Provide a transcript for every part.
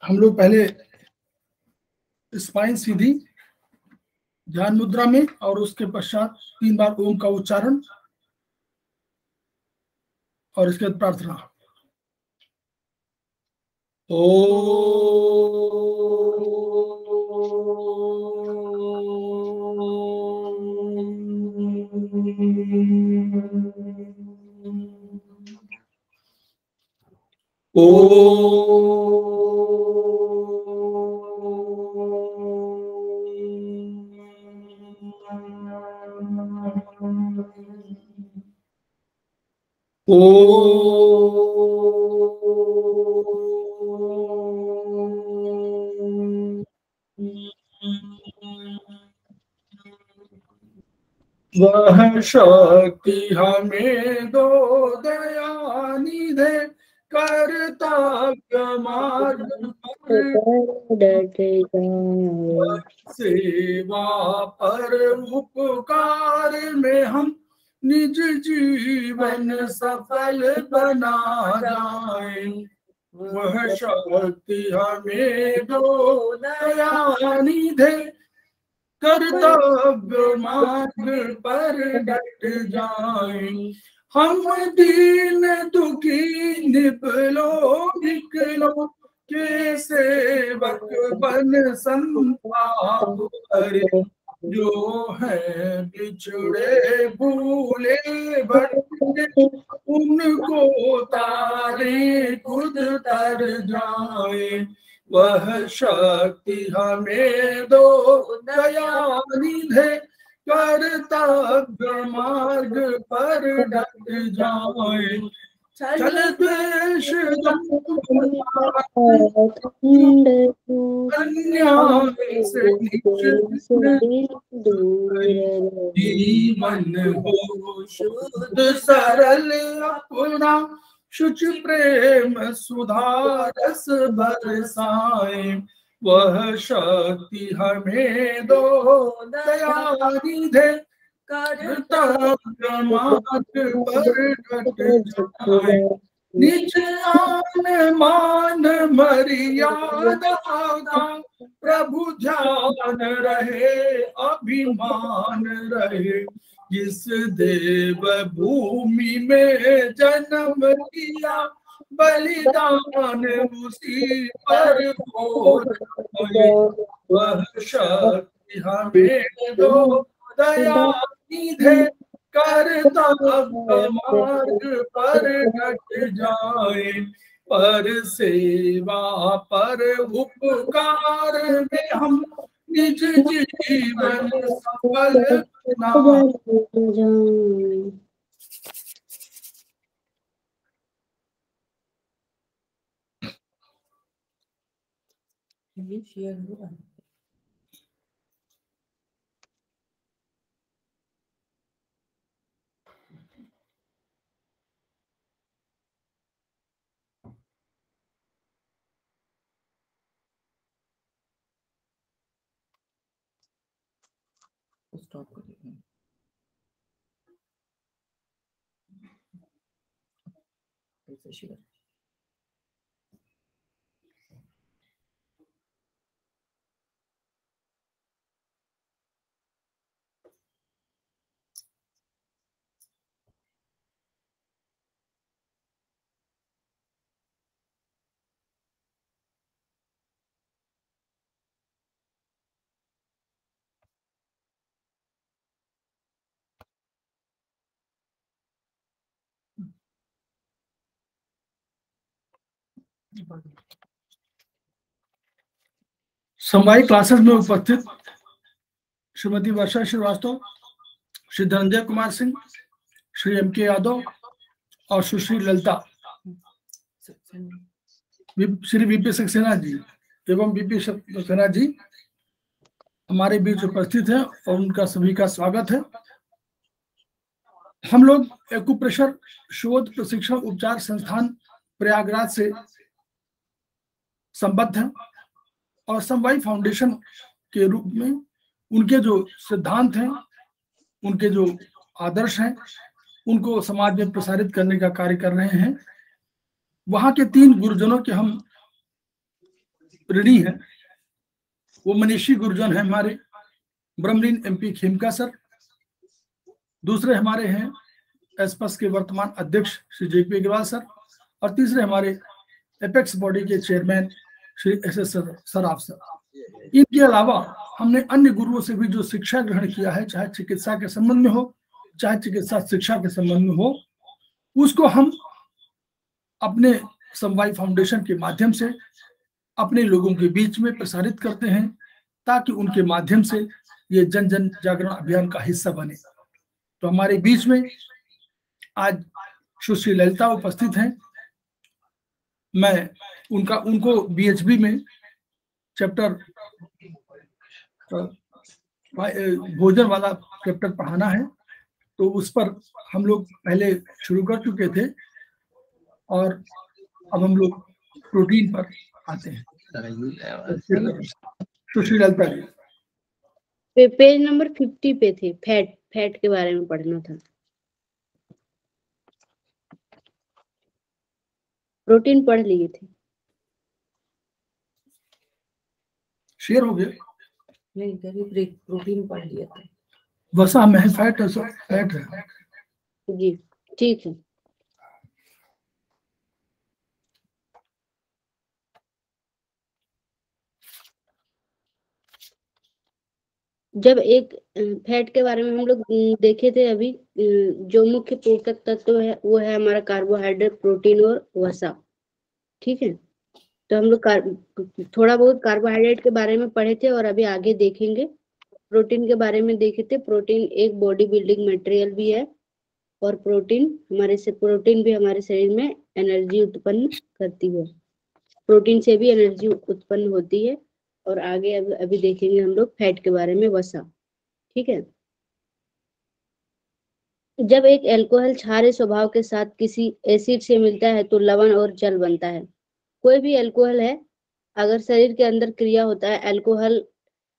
हम लोग पहले स्पाइन सीधी ध्यान मुद्रा में और उसके पश्चात 3 बार ओम का उच्चारण और इसके बाद प्रार्थना। वह शक्ति हमें दो दयानिधे कर्तव्य मार्ग सेवा पर उपकार में हम निज जीवन सफल बना जाए। वह शक्ति हमें दो दयानिधे कर्तव्य मार्ग पर डट जाए। हम दीन दुखी निकलो के सेवक बन संताप करे। जो है बिछड़े भूले भटके उनको तारे खुद तर जाए। वह शक्ति हमें दो दयानिधे कर्तव्य मार्ग पर डट जाए। चल द्वेष अन्याय से जीवन हो शुद्ध सरल अपना शुच प्रेम सुधारस बरसाए। वह शक्ति हमें दो दयानिधे कर्तव्य मार्ग पर डट जाए। निज आन मान मर्यादा का प्रभु ध्यान रहे अभिमान रहे। जिस देव भूमि में जन्म लिया बलिदान उसी पर हो। वह शक्ति हमें दो दयानिधे कर्तव्य मार्ग पर डट जाए। पर सेवा पर उपकार में हम निज जीवन सफल बना जाए। स्टॉप कर देंगे। शेयर समवायिक क्लासेस में उपस्थित श्रीमती वर्षा श्रीवास्तव, श्री धनंजय कुमार सिंह, श्री एम के यादव और सुश्री ललिता, श्री वीपी सक्सेना जी एवं वीपी सक्सेना जी हमारे बीच उपस्थित हैं और उनका सभी का स्वागत है। हम लोग एक्यूप्रेशर शोध प्रशिक्षण उपचार संस्थान प्रयागराज से संबद्ध हैं और समवायी फाउंडेशन के रूप में उनके जो सिद्धांत हैं, उनके जो आदर्श हैं, उनको समाज में प्रसारित करने का कार्य कर रहे हैं। वहां के 3 गुरुजनों के हम ऋणी हैं। वो मनीषी गुरुजन है हमारे ब्रह्मलीन MP खेमका सर, दूसरे हमारे हैं एस्पस के वर्तमान अध्यक्ष श्री JP अग्रवाल सर, और तीसरे हमारे एपेक्स बॉडी के chairman Shri SS Saraf sir. इनके अलावा हमने अन्य गुरुओं से भी जो शिक्षा ग्रहण किया है, चाहे चिकित्सा के संबंध में हो, चाहे चिकित्सा शिक्षा के संबंध में हो, उसको हम अपने समवाय फाउंडेशन के माध्यम से अपने लोगों के बीच में प्रसारित करते हैं, ताकि उनके माध्यम से ये जन जन जागरण अभियान का हिस्सा बने। तो हमारे बीच में आज सुश्री ललिता उपस्थित हैं। मैं उनको BHB में चैप्टर भोजन वाला चैप्टर पढ़ाना है, तो उस पर हम लोग पहले शुरू कर चुके थे और अब हम लोग प्रोटीन पर आते हैं। सुश्री ललिता जी पेज नंबर 50 पे थे, फैट के बारे में पढ़ना था। प्रोटीन पढ़ लिए थे, शेयर हो गया? नहीं, प्रोटीन पढ़ लिया था। वसा में फैट है, सब फैट है जी, ठीक है। जब एक फैट के बारे में हम लोग देखे थे अभी, जो मुख्य पोषक तत्व है वो है हमारा कार्बोहाइड्रेट, प्रोटीन और वसा। ठीक है, तो हम लोग थोड़ा बहुत कार्बोहाइड्रेट के बारे में पढ़े थे और अभी आगे देखेंगे। प्रोटीन के बारे में देखे थे। प्रोटीन एक बॉडी बिल्डिंग मटेरियल भी है और प्रोटीन भी हमारे शरीर में एनर्जी उत्पन्न करती है। प्रोटीन से भी एनर्जी उत्पन्न होती है। और आगे अभी देखेंगे हम लोग फैट के बारे में, वसा। ठीक है, जब एक अल्कोहल क्षारीय स्वभाव के साथ किसी एसिड से मिलता है तो लवण और जल बनता है। कोई भी अल्कोहल है, अगर शरीर के अंदर क्रिया होता है,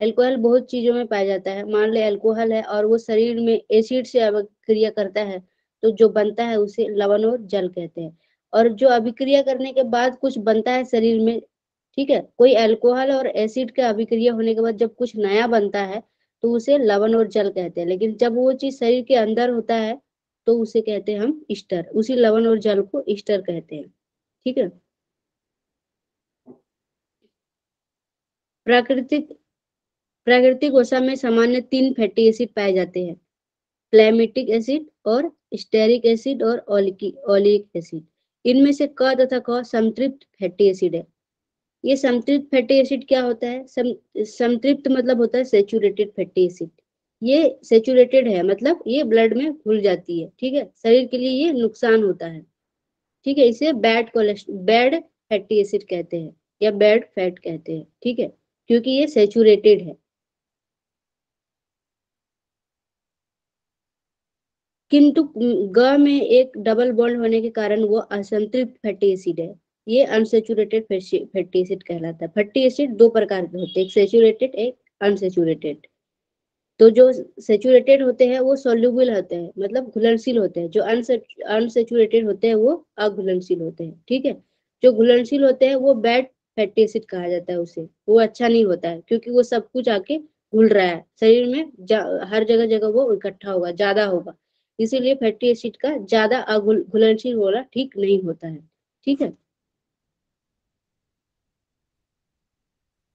अल्कोहल बहुत चीजों में पाया जाता है। मान ले अल्कोहल है और वो शरीर में एसिड से अभिक्रिया करता है, तो जो बनता है उसे लवण और जल कहते हैं। और जो अभिक्रिया करने के बाद कुछ बनता है शरीर में, ठीक है, कोई अल्कोहल और एसिड का अभिक्रिया होने के बाद जब कुछ नया बनता है तो उसे लवण और जल कहते हैं। लेकिन जब वो चीज शरीर के अंदर होता है तो उसे कहते हैं हम ईस्टर। उसी लवण और जल को ईस्टर कहते हैं। ठीक है, प्राकृतिक वसा में सामान्य 3 फैटी एसिड पाए जाते हैं, फ्लैमेटिक एसिड और स्टेरिक एसिड और ओलिक एसिड। इनमें से क तथा क संतृप्त फैटी एसिड है। ये संतृप्त फैटी एसिड क्या होता है? संतृप्त मतलब होता है सैचुरेटेड फैटी एसिड। ये सैचुरेटेड है, मतलब ये ब्लड में घुल जाती है। ठीक है, शरीर के लिए ये नुकसान होता है। ठीक है, इसे बैड फैटी एसिड कहते हैं या बैड फैट कहते हैं। ठीक है, क्योंकि ये सैचुरेटेड है। किंतु ग में एक डबल बॉन्ड होने के कारण वो असंतृप्त फैटी एसिड है। ये अनसैचुरेटेड फैटी एसिड कहलाता है। फैटी एसिड 2 प्रकार के होते हैं, एक सैचुरेटेड, एक अनसैचुरेटेड। तो जो सैचुरेटेड होते हैं वो सोल्यूबल होते हैं, मतलब घुलनशील होते हैं। जो अनसैचुरेटेड होते हैं वो अघुलनशील होते हैं। ठीक है, जो घुलनशील होते हैं वो बैड फैटी एसिड कहा जाता है। उसे वो अच्छा नहीं होता है, क्योंकि वो सब कुछ आके घुल रहा है शरीर में, हर जगह जगह वो इकट्ठा होगा, ज्यादा होगा। इसीलिए फैटी एसिड का ज्यादा घुलनशील होना ठीक नहीं होता है। ठीक है,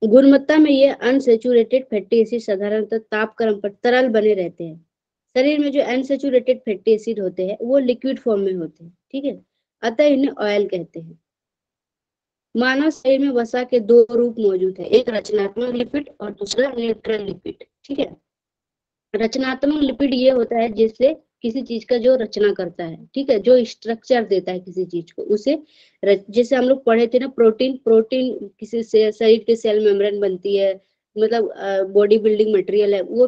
गुणवत्ता में ये अनसैचुरेटेड फैटी एसिड साधारणतः तापक्रम पर तरल बने रहते हैं। शरीर में जो अनसैचुरेटेड फैटी एसिड होते हैं वो लिक्विड फॉर्म में होते हैं। ठीक है, अतः इन्हें ऑयल कहते हैं। मानव शरीर में वसा के 2 रूप मौजूद है, एक रचनात्मक लिपिड और दूसरा न्यूट्रल लिपिड। ठीक है, रचनात्मक लिपिड ये होता है जिससे किसी चीज का जो रचना करता है। ठीक है, जो स्ट्रक्चर देता है किसी चीज को, उसे जैसे हम लोग पढ़े थे ना, प्रोटीन किसी से शरीर के सेल मेम्ब्रेन बनती है, मतलब बॉडी बिल्डिंग मटेरियल है। वो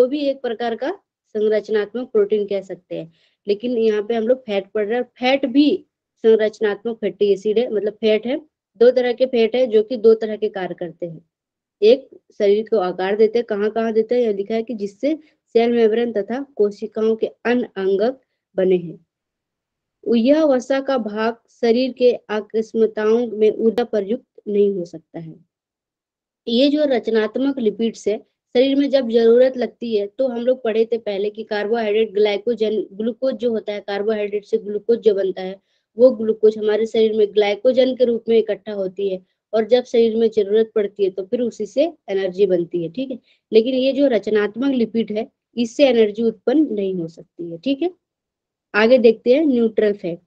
भी एक प्रकार का संरचनात्मक प्रोटीन कह सकते हैं। लेकिन यहाँ पे हम लोग फैट पढ़ रहे हैं। फैट भी संरचनात्मक फैटी एसिड है, मतलब फैट है। 2 तरह के फैट है जो कि 2 तरह के कार्य करते हैं। एक शरीर को आकार देते हैं, कहाँ कहाँ देते हैं यह लिखा है कि जिससे सेल मेम्ब्रेन तथा कोशिकाओं के अन्य अंगक बने हैं। यह वसा का भाग शरीर के अकस्मातों में ऊर्जा प्रयुक्त नहीं हो सकता है। ये जो रचनात्मक लिपिड्स है, शरीर में जब जरूरत लगती है, तो हम लोग पढ़े थे पहले कि कार्बोहाइड्रेट, ग्लाइकोजन, ग्लूकोज जो होता है, कार्बोहाइड्रेट से ग्लूकोज जो बनता है, वो ग्लूकोज हमारे शरीर में ग्लाइकोजन के रूप में इकट्ठा होती है, और जब शरीर में जरूरत पड़ती है तो फिर उसी से एनर्जी बनती है। ठीक है, लेकिन ये जो रचनात्मक लिपिड है, इससे एनर्जी उत्पन्न नहीं हो सकती है। ठीक है, आगे देखते हैं न्यूट्रल फैट,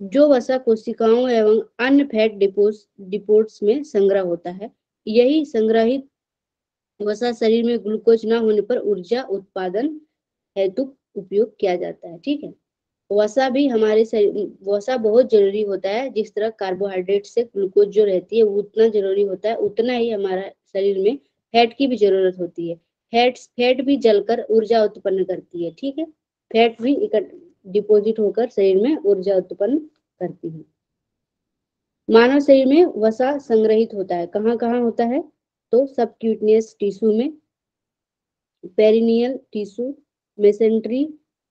जो वसा कोशिकाओं एवं अन्य फैट डिपोट्स में संग्रह होता है। यही संग्रहित वसा शरीर में ग्लूकोज न होने पर ऊर्जा उत्पादन हेतु उपयोग किया जाता है। ठीक है, वसा भी हमारे शरीर, वसा बहुत जरूरी होता है। जिस तरह कार्बोहाइड्रेट से ग्लूकोज जो रहती है वो उतना जरूरी होता है, उतना ही हमारा शरीर में फैट की भी जरूरत होती है। फैट भी जलकर ऊर्जा उत्पन्न करती है। ठीक है, फैट भी डिपोजिट होकर शरीर में ऊर्जा उत्पन्न करती है। मानव शरीर में वसा संग्रहित होता है, कहाँ कहाँ होता है, तो सबक्यूटेनियस टिश्यू में, पेरिनियल टिश्यू, मेसेंट्री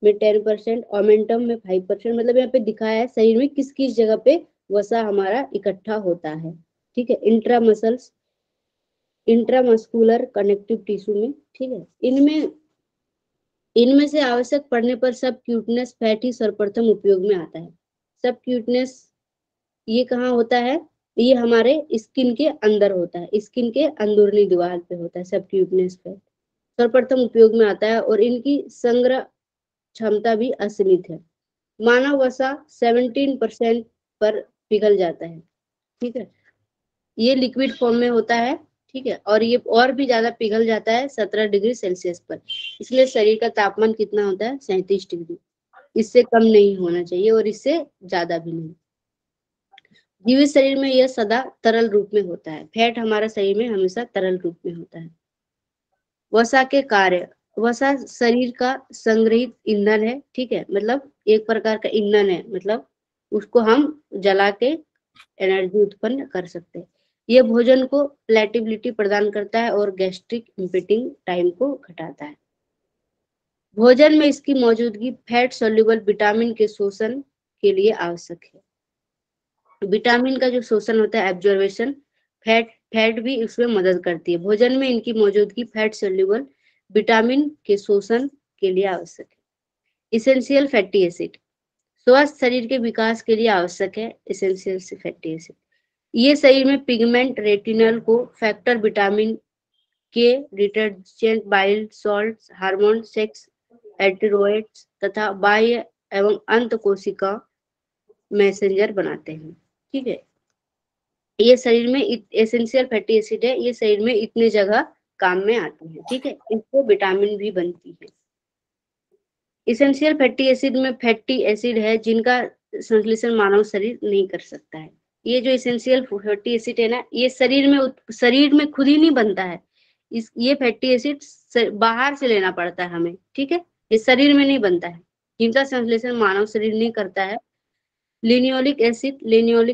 में 10%, ओमेंटम में 5%। मतलब यहाँ पे दिखाया है शरीर में किस किस जगह पे वसा हमारा इकट्ठा होता है। ठीक है, इंट्रामस्कुलर कनेक्टिव टिश्यू में। ठीक है, इनमें से आवश्यक पड़ने पर सबक्यूटेनियस फैट ही सर्वप्रथम उपयोग में आता है। सबक्यूटेनियस ये कहाँ होता है, ये हमारे स्किन के अंदर होता है, स्किन के अंदरूनी दीवार पे होता है सबक्यूटेनियस फैट, सर्वप्रथम उपयोग में आता है, और इनकी संग्रह क्षमता भी असीमित है। मानव वसा 17% पर पिघल जाता है। ठीक है, ये लिक्विड फॉर्म में होता है। ठीक है, और ये और भी ज्यादा पिघल जाता है 17 डिग्री सेल्सियस पर। इसलिए शरीर का तापमान कितना होता है, 37 डिग्री। इससे कम नहीं होना चाहिए और इससे ज्यादा भी नहीं। जीवित शरीर में यह सदा तरल रूप में होता है। फैट हमारा शरीर में हमेशा तरल रूप में होता है। वसा के कार्य, वसा शरीर का संग्रहित ईंधन है। ठीक है, मतलब एक प्रकार का ईंधन है, मतलब उसको हम जला के एनर्जी उत्पन्न कर सकते हैं। यह भोजन को प्लेटेबिलिटी प्रदान करता है और गैस्ट्रिक इम्पिटिंग टाइम को घटाता है। भोजन में इसकी मौजूदगी फैट सोल्यूबल विटामिन के शोषण के लिए आवश्यक है। विटामिन का जो शोषण होता है, एब्जॉर्बेशन, फैट भी उसमें मदद करती है। भोजन में इनकी मौजूदगी फैट सोल्यूबल विटामिन के शोषण के लिए आवश्यक है। इसेंशियल फैटी एसिड स्वस्थ शरीर के विकास के लिए आवश्यक है। इसेंशियल फैटी एसिड ये शरीर में पिगमेंट, रेटिनल को फैक्टर, विटामिन के, detergent, bile salt, hormone, sex asteroids तथा बाह्य एवं अंत कोशिका मैसेंजर बनाते हैं। ठीक है, ये शरीर में एसेंशियल फैटी एसिड है, ये शरीर में इतने जगह काम में आती है। ठीक है, इससे विटामिन भी बनती है। इसेंशियल फैटी एसिड में फैटी एसिड है जिनका संश्लेषण मानव शरीर नहीं कर सकता है। ये जो इसेंशियल फैटी एसिड है ना, ये शरीर में खुद ही नहीं बनता है। ये फैटी एसिड बाहर से लेना पड़ता है हमें। ठीक है, ये शरीर में नहीं बनता है, जिनका संश्लेषण मानव शरीर नहीं करता है। लिनोलिक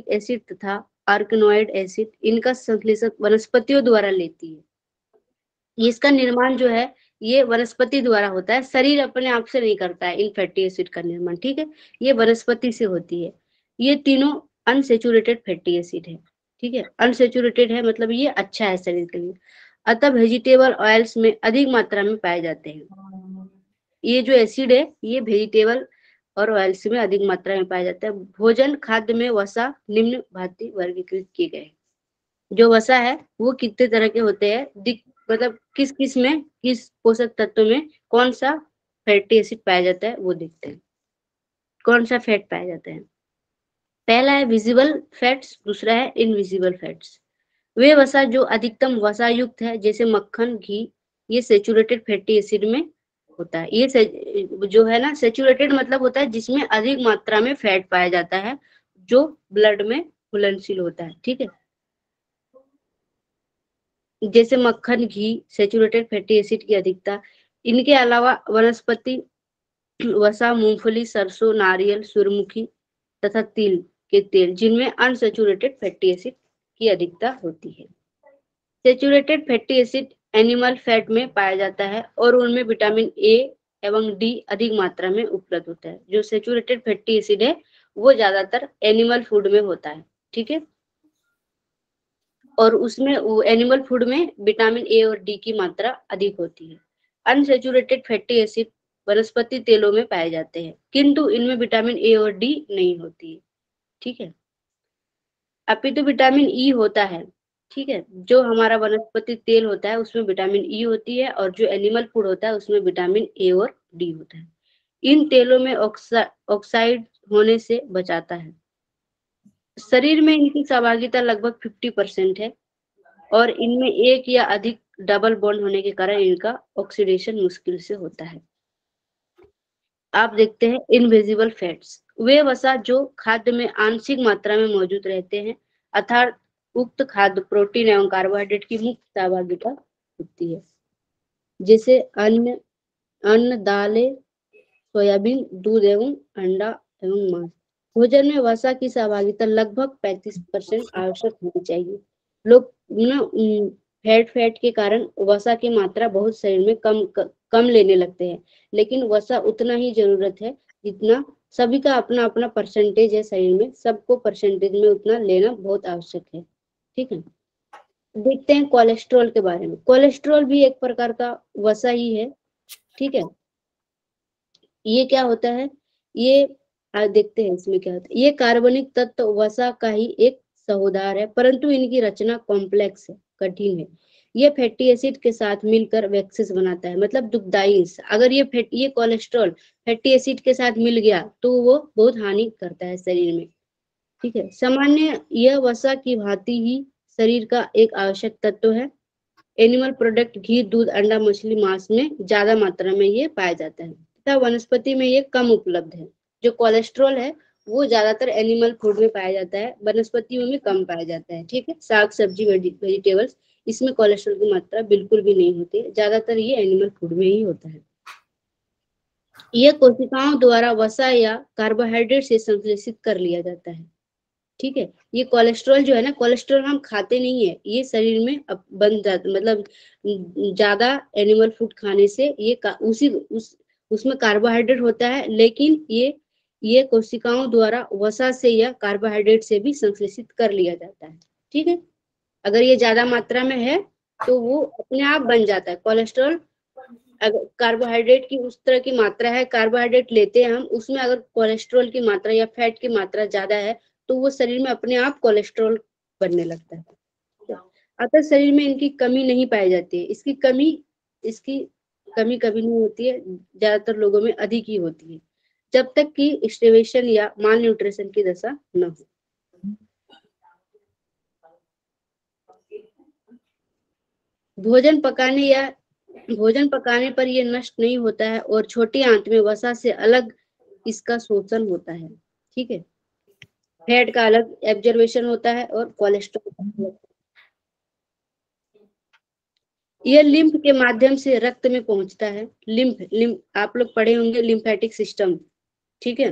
एसिड तथा आर्कनोइड एसिड, इनका संश्लेषण वनस्पतियों द्वारा लेती है। इसका निर्माण जो है ये वनस्पति द्वारा होता है, शरीर अपने आप से नहीं करता है इन फैटी एसिड का निर्माण। ठीक है, ये वनस्पति से होती है। ये तीनों अनसेचुरेटेड फैटी एसिड है। ठीक है, अनसेचुरेटेड है मतलब ये अच्छा है शरीर के लिए, अतः वेजिटेबल ऑयल्स में अधिक मात्रा में पाए जाते हैं। ये जो एसिड है ये वेजिटेबल और ऑयल्स में अधिक मात्रा में पाया जाता है। भोजन खाद्य में वसा निम्न भांति वर्गीकृत किए गए। जो वसा है वो कितने तरह के होते हैं, मतलब किस किस में, किस पोषक तत्व में कौन सा फैटी एसिड पाया जाता है वो देखते हैं। कौन सा फैट पाया जाता है, पहला है विजिबल फैट्स, दूसरा है इनविजिबल फैट्स। वे वसा जो अधिकतम वसा युक्त है, जैसे मक्खन, घी, ये सेचुरेटेड फैटी एसिड में होता है। ये जो है ना, सेचुरेटेड मतलब होता है जिसमें अधिक मात्रा में फैट पाया जाता है, जो ब्लड में घुलनशील होता है। ठीक है, जैसे मक्खन, घी, सेचुरेटेड फैटी एसिड की अधिकता। इनके अलावा वनस्पति वसा, मूंगफली, सरसों, नारियल, सूर्यमुखी तथा तिल के तेल, जिनमें अनसेचुरेटेड फैटी एसिड की अधिकता होती है। Saturated fatty acid animal fat में पाया जाता है और उनमें विटामिन ए, एवं डी अधिक मात्रा में उपलब्ध होता है। जो सेचुरेटेड फैटी एसिड है वो ज्यादातर एनिमल फूड में होता है, ठीक है, और उसमें वो एनिमल फूड में विटामिन ए और डी की मात्रा अधिक होती है। अनसेचुरेटेड फैटी एसिड वनस्पति तेलों में पाए जाते हैं, किंतु इनमें विटामिन ए और डी नहीं होती है, ठीक है। अपितु विटामिन ई होता है, ठीक है, जो हमारा वनस्पति तेल होता है उसमें विटामिन ई होती है, और जो एनिमल फूड होता है उसमें विटामिन ए और डी होता है। इन तेलों में ऑक्साइड होने से बचाता है। शरीर में इनकी सहभागिता लगभग 50% है, और इनमें एक या अधिक डबल बॉन्ड होने के कारण इनका ऑक्सीडेशन मुश्किल से होता है। आप देखते हैं इनविजिबल फैट्स, वे वसा जो खाद्य में आंशिक मात्रा में मौजूद रहते हैं, अर्थात उक्त खाद्य प्रोटीन एवं कार्बोहाइड्रेट की मुख्य सहभागिता होती है, जैसे अन्न, दालें, सोयाबीन, दूध एवं अंडा एवं मांस। भोजन में वसा की सहभागिता लगभग 35% आवश्यक होनी चाहिए। लोग फैट के कारण वसा की मात्रा बहुत शरीर में कम लेने लगते हैं, लेकिन वसा उतना ही जरूरत है जितना सभी का अपना अपना परसेंटेज है शरीर में, सबको परसेंटेज में उतना लेना बहुत आवश्यक है, ठीक है। देखते हैं कोलेस्ट्रॉल के बारे में। कोलेस्ट्रॉल भी एक प्रकार का वसा ही है, ठीक है। ये क्या होता है, ये देखते हैं इसमें क्या होता है। ये कार्बनिक तत्व वसा का ही एक सहोदार है, परंतु इनकी रचना कॉम्प्लेक्स है, कठिन है। ये फैटी एसिड के साथ मिलकर वैक्सीज बनाता है, मतलब दुखदाई। अगर ये कोलेस्ट्रॉल फैटी एसिड के साथ मिल गया तो वो बहुत हानि करता है शरीर में, ठीक है। सामान्य यह वसा की भांति ही शरीर का एक आवश्यक तत्व है। एनिमल प्रोडक्ट घी, दूध, अंडा, मछली, मांस में ज्यादा मात्रा में ये पाया जाता है तथा वनस्पति में ये कम उपलब्ध है। जो कोलेस्ट्रॉल है वो ज्यादातर एनिमल फूड में पाया जाता है, वनस्पति में कम पाया जाता है, ठीक है। साग सब्जी, वेजिटेबल्स, इसमें कोलेस्ट्रॉल की मात्रा बिल्कुल भी नहीं होती है, ज्यादातर ये एनिमल फूड में ही होता है। यह कोशिकाओं द्वारा वसा या कार्बोहाइड्रेट से संश्लेषित कर लिया जाता है, ठीक है। ये कोलेस्ट्रॉल जो है ना, कोलेस्ट्रॉल हम खाते नहीं है, ये शरीर में बन जाता, मतलब ज्यादा एनिमल फूड खाने से ये उसमें कार्बोहाइड्रेट होता है, लेकिन ये कोशिकाओं द्वारा वसा से या कार्बोहाइड्रेट से भी संश्लेषित कर लिया जाता है, ठीक है। अगर ये ज्यादा मात्रा में है तो वो अपने आप बन जाता है कोलेस्ट्रॉल। अगर कार्बोहाइड्रेट की उस तरह की मात्रा है, कार्बोहाइड्रेट लेते हैं हम, उसमें अगर कोलेस्ट्रॉल की मात्रा या फैट की मात्रा ज्यादा है तो वो शरीर में अपने आप कोलेस्ट्रॉल बनने लगता है। अतः शरीर में इनकी कमी नहीं पाई जाती है। इसकी कमी कभी नहीं होती है, ज्यादातर लोगों में अधिक ही होती है, जब तक कि स्टार्वेशन या माल न्यूट्रिशन की दशा न हो। भोजन पकाने पर यह नष्ट नहीं होता है, और छोटी आंत में वसा से अलग इसका शोषण होता है, ठीक है। फैट का अलग एब्जॉर्प्शन होता है और कोलेस्ट्रॉल का अलग। यह लिम्फ के माध्यम से रक्त में पहुंचता है। लिम्फ आप लोग पढ़े होंगे, लिम्फेटिक सिस्टम, ठीक है,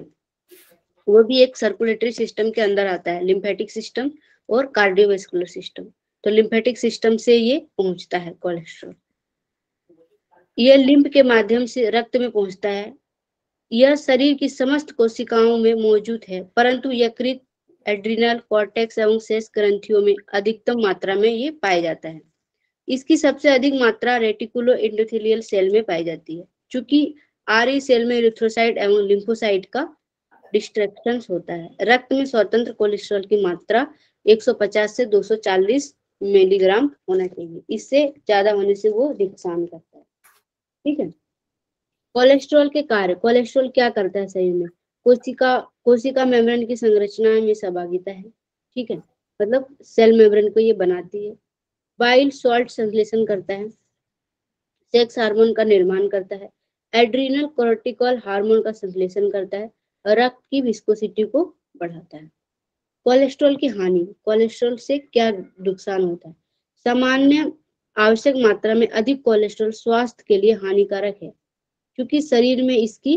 वो भी एक सर्कुलेटरी सिस्टम के अंदर आता है, लिम्फेटिक सिस्टम और कार्डियोवैस्कुलर सिस्टम। तो लिम्फेटिक सिस्टम से ये पहुंचता है कोलेस्ट्रॉल। यह लिम्फ के माध्यम से रक्त में पहुंचता है। यह शरीर की समस्त कोशिकाओं में मौजूद है, परंतु यकृत, एड्रिनल कॉर्टेक्स एवं शेष ग्रंथियों में अधिकतम मात्रा में ये पाया जाता है। इसकी सबसे अधिक मात्रा रेटिकुलो एंडोथेलियल सेल में पाई जाती है। चूंकि आरई सेल में इरिथ्रोसाइट एवं लिम्फोसाइट का डिस्ट्रक्शन होता है। रक्त में स्वतंत्र कोलेस्ट्रॉल की मात्रा 150 से 240 मिलीग्राम होना चाहिए, इससे ज्यादा होने से वो नुकसान करता है, ठीक है। कोलेस्ट्रॉल के कार्य। कोलेस्ट्रॉल क्या करता है शरीर में? कोशिका मेम्ब्रेन की संरचना में सहभागिता है, ठीक है, मतलब सेल मेम्ब्रेन को ये बनाती है। बाइल सॉल्ट संश्लेषण करता है, सेक्स हार्मोन का निर्माण करता है, एड्रिनल कोर्टिकल हार्मोन का संश्लेषण करता है, रक्त की विस्कोसिटी को बढ़ाता है। कोलेस्ट्रॉल की हानि। कोलेस्ट्रॉल से क्या नुकसान होता है? सामान्य आवश्यक मात्रा में अधिक कोलेस्ट्रॉल स्वास्थ्य के लिए हानिकारक है, क्योंकि शरीर में इसकी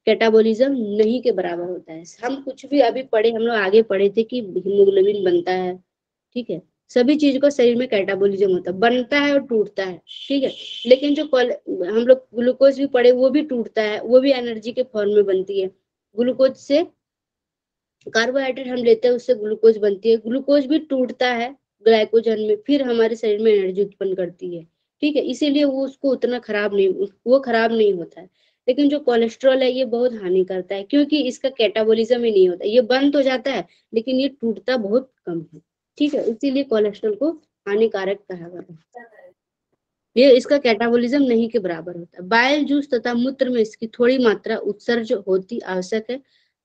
कैटाबॉलिज्म नहीं के बराबर होता है। हम कुछ भी अभी पढ़े, हम लोग आगे पढ़े थे कि हीमोग्लोबिन बनता है, ठीक है, सभी चीज को शरीर में कैटाबोलिज्म होता है, बनता है और टूटता है, ठीक है। लेकिन जो हम लोग ग्लूकोज भी पढ़े, वो भी टूटता है, वो भी एनर्जी के फॉर्म में बनती है। ग्लूकोज से कार्बोहाइड्रेट हम लेते हैं, उससे ग्लूकोज बनती है, ग्लूकोज भी टूटता है ग्लाइकोजन में, फिर हमारे शरीर में एनर्जी उत्पन्न करती है, ठीक है। इसीलिए वो उसको उतना खराब नहीं होता है। लेकिन जो कोलेस्ट्रॉल है ये बहुत हानि करता है, क्योंकि इसका कैटाबोलिज्म ही नहीं होता, ये बन तो जाता है लेकिन ये टूटता बहुत कम है, ठीक है। इसीलिए कोलेस्ट्रॉल को हानिकारक कहा गया है। ये इसका कैटाबोलिज्म नहीं के बराबर होता है। बाइल जूस तथा मूत्र में इसकी थोड़ी मात्रा उत्सर्ज होती आवश्यक है,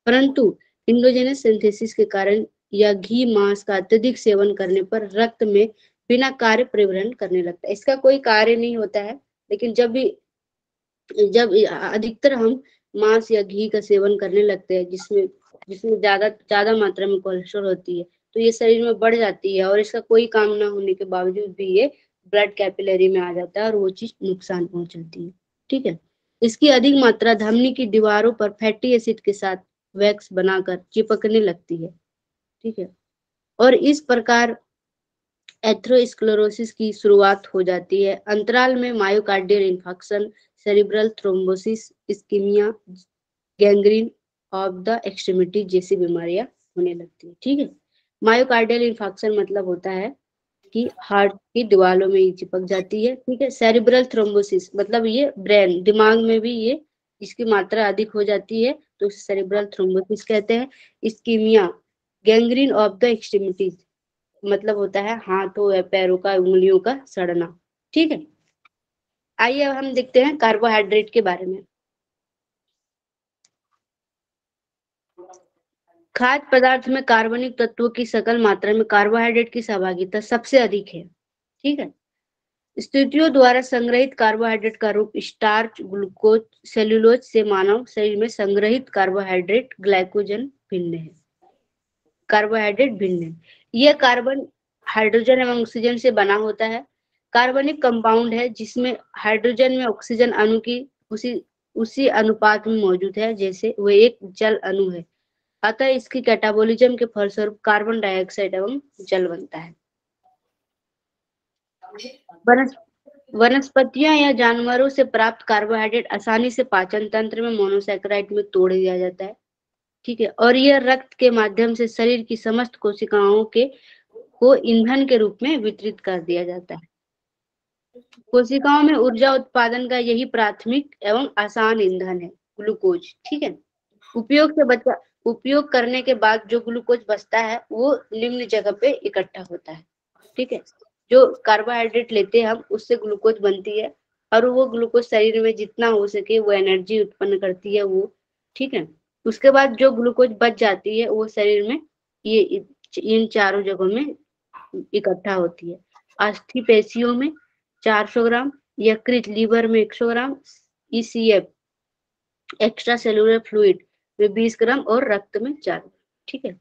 परंतु इंडोजेनस सिंथेसिस के कारण या घी मांस का अत्यधिक सेवन करने पर रक्त में बिना कार्य परिवहन करने लगता है। इसका कोई कार्य नहीं होता है, लेकिन जब अधिकतर हम मांस या घी का सेवन करने लगते हैं, जिसमें जिसमें ज्यादा ज्यादा मात्रा में कोलेस्ट्रॉल होती है, तो ये शरीर में बढ़ जाती है और इसका कोई काम ना होने के बावजूद भी ये ब्लड कैपिलरी में आ जाता है और वो चीज नुकसान पहुंचाती है, ठीक है। इसकी अधिक मात्रा धमनी की दीवारों पर फैटी एसिड के साथ वैक्स बनाकर चिपकने लगती है, ठीक है। और इस प्रकार एथेरोस्क्लेरोसिस की शुरुआत हो जाती है। अंतराल में myocardial infarction, cerebral thrombosis, ischaemia, gangrene of the extremity जैसी बीमारियां होने लगती है, ठीक है। मायोकार्डियल इंफाक्शन मतलब होता है कि हार्ट की दीवारों में ये चिपक जाती है, ठीक है। सेरिब्रल थ्रोम्बोसिस मतलब ये ब्रेन दिमाग में भी ये इसकी मात्रा अधिक हो जाती है, तो इसे सेरिब्रल थ्रोम्बोसिस कहते हैं। Ischaemia, gangrene of the extremities मतलब होता है हाथों या पैरों का, उंगलियों का सड़ना, ठीक है। आइए अब हम देखते हैं कार्बोहाइड्रेट के बारे में। खाद्य पदार्थ में कार्बनिक तत्वों की सकल मात्रा में कार्बोहाइड्रेट की सहभागिता सबसे अधिक है, ठीक है। स्थितियों द्वारा संग्रहित कार्बोहाइड्रेट का रूप स्टार्च, ग्लूकोज, सेल्यूलोज से मानव शरीर में संग्रहित कार्बोहाइड्रेट ग्लाइकोजन भिन्न है। कार्बोहाइड्रेट भिन्न है, यह कार्बन, हाइड्रोजन एवं ऑक्सीजन से बना होता है। कार्बनिक कंपाउंड है जिसमें हाइड्रोजन में ऑक्सीजन अणु की उसी अनुपात में मौजूद है जैसे वह एक जल अणु है। अतः इसकी कैटाबोलिज्म के फलस्वरूप कार्बन डाइऑक्साइड एवं जल बनता है। वनस्पतियों या जानवरों से प्राप्त कार्बोहाइड्रेट आसानी से पाचन तंत्र में मोनोसैकेराइड में तोड़ दिया जाता है, ठीक है। और यह रक्त के माध्यम से शरीर की समस्त कोशिकाओं को ईंधन के रूप में वितरित कर दिया जाता है। कोशिकाओं में ऊर्जा उत्पादन का यही प्राथमिक एवं आसान ईंधन है ग्लूकोज, ठीक है। उपयोग करने के बाद जो ग्लूकोज बचता है वो निम्न जगह पे इकट्ठा होता है, ठीक है। जो कार्बोहाइड्रेट लेते हैं हम, उससे ग्लूकोज बनती है और वो ग्लूकोज शरीर में जितना हो सके वो एनर्जी उत्पन्न करती है वो, ठीक है। उसके बाद जो ग्लूकोज बच जाती है वो शरीर में ये इन चारों जगहों में इकट्ठा होती है। अस्थि पेशियों में 400 ग्राम, यकृत लीवर में 100 ग्राम, ईसीएफ एक्स्ट्रा सेलुलर फ्लूइड में 20 ग्राम और रक्त में 4, ठीक है।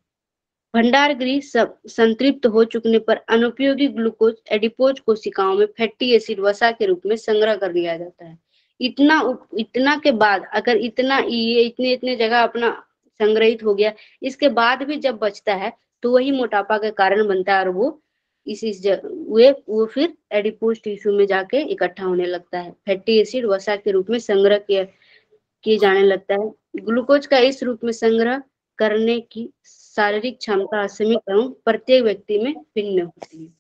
भंडार गृह संतृप्त हो चुकने पर अनुपयोगी ग्लूकोज एडिपोज कोशिकाओं में फैटी एसिड वसा के रूप में संग्रह कर लिया जाता है। इतना के बाद अगर इतने जगह अपना संग्रहित हो गया, इसके बाद भी जब बचता है तो वही मोटापा का कारण बनता है और वो फिर एडिपोज टिश्यू में जाके इकट्ठा होने लगता है, फैटी एसिड वसा के रूप में संग्रह किए जाने लगता है। ग्लूकोज का इस रूप में संग्रह करने की शारीरिक क्षमता असीमित एवं प्रत्येक व्यक्ति में भिन्न होती है।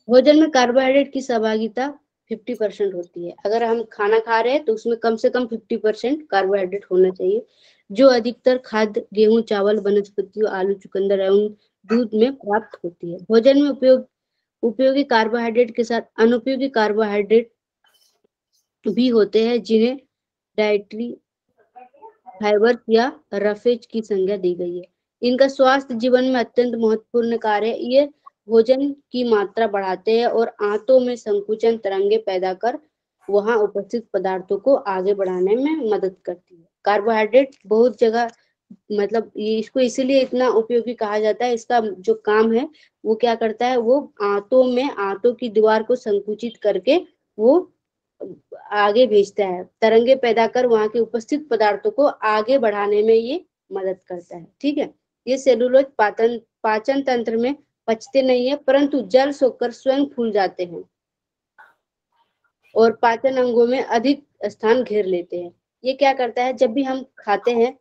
भोजन में कार्बोहाइड्रेट की सहभागिता 50% होती है। अगर हम खाना खा रहे हैं तो उसमें कम से कम 50% कार्बोहाइड्रेट होना चाहिए, जो अधिकतर खाद्य, गेहूं, चावल, वनस्पतियों, आलू, चुकंदर एवं दूध में प्राप्त होती है। भोजन में उपयोगी कार्बोहाइड्रेट के साथ अनुपयोगी कार्बोहाइड्रेट भी होते हैं जिन्हें डाइटरी फाइबर या रफेज की संज्ञा दी गई है। इनका स्वास्थ्य जीवन में अत्यंत महत्वपूर्ण कार्य है। ये भोजन की मात्रा बढ़ाते हैं और आंतों में संकुचन तरंगे पैदा कर वहां उपस्थित पदार्थों को आगे बढ़ाने में मदद करती है। कार्बोहाइड्रेट बहुत जगह मतलब इसको इसीलिए इतना उपयोगी कहा जाता है, इसका जो काम है वो क्या करता है, वो आंतों की दीवार को संकुचित करके वो आगे भेजता है, तरंगे पैदा कर वहां के उपस्थित पदार्थों को आगे बढ़ाने में ये मदद करता है। ठीक है, ये सेलुलोज पाचन तंत्र में पचते नहीं है, परंतु जल सोखकर स्वयं फूल जाते हैं और पाचन अंगों में अधिक स्थान घेर लेते हैं। ये क्या करता है, जब भी हम खाते हैं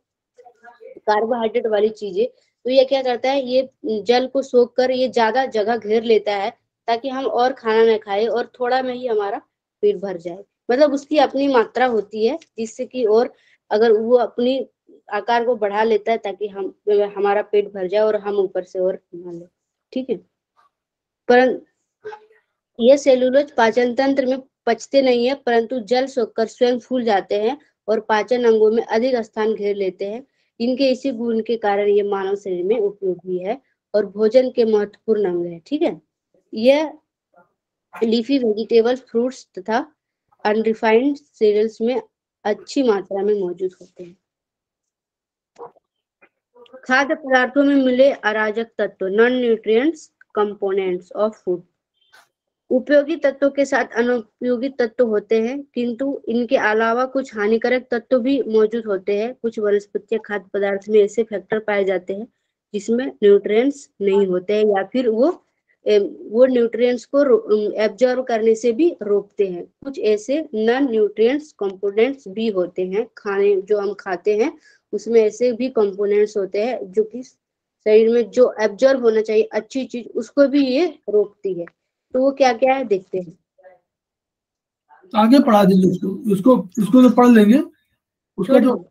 कार्बोहाइड्रेट वाली चीजें, तो ये क्या करता है, ये जल को सोख कर ये ज्यादा जगह घेर लेता है ताकि हम और खाना न खाए और थोड़ा में ही हमारा पेट भर जाए। मतलब उसकी अपनी मात्रा होती है, जिससे कि और अगर वो अपनी आकार को बढ़ा लेता है ताकि हमारा पेट भर जाए और हम ऊपर से और खा ले। ठीक है, पर यह सेलुलोज पाचन तंत्र में पचते नहीं है, परंतु जल सोखकर स्वयं फूल जाते हैं और पाचन अंगों में अधिक स्थान घेर लेते हैं। इनके इसी गुण के कारण ये मानव शरीर में उपयोगी है और भोजन के महत्वपूर्ण अंग है। ठीक है, यह लीफी वेजिटेबल्स, फ्रूट्स तथा अनरिफाइंड सीरियल्स में अच्छी मात्रा में मौजूद होते हैं। खाद्य पदार्थों में मिले अराजक तत्व, non nutrients components of food, उपयोगी तत्वों के साथ अनुपयोगी तत्व होते हैं, किंतु इनके अलावा कुछ हानिकारक तत्व भी मौजूद होते हैं। कुछ वनस्पतीय खाद्य पदार्थ में ऐसे फैक्टर पाए जाते हैं जिसमें न्यूट्रिएंट्स नहीं होते हैं या फिर वो न्यूट्रिएंट्स को एब्जॉर्ब करने से भी रोकते हैं। कुछ ऐसे नॉन न्यूट्रिएंट्स कंपोनेंट्स भी होते हैं, खाने जो हम खाते हैं उसमें ऐसे भी कंपोनेंट्स होते हैं जो कि शरीर में जो एब्जॉर्ब होना चाहिए अच्छी चीज, उसको भी ये रोकती है। तो वो क्या क्या है देखते हैं, आगे पढ़ा दीजिए उसको तो पढ़ लेंगे। उसका जो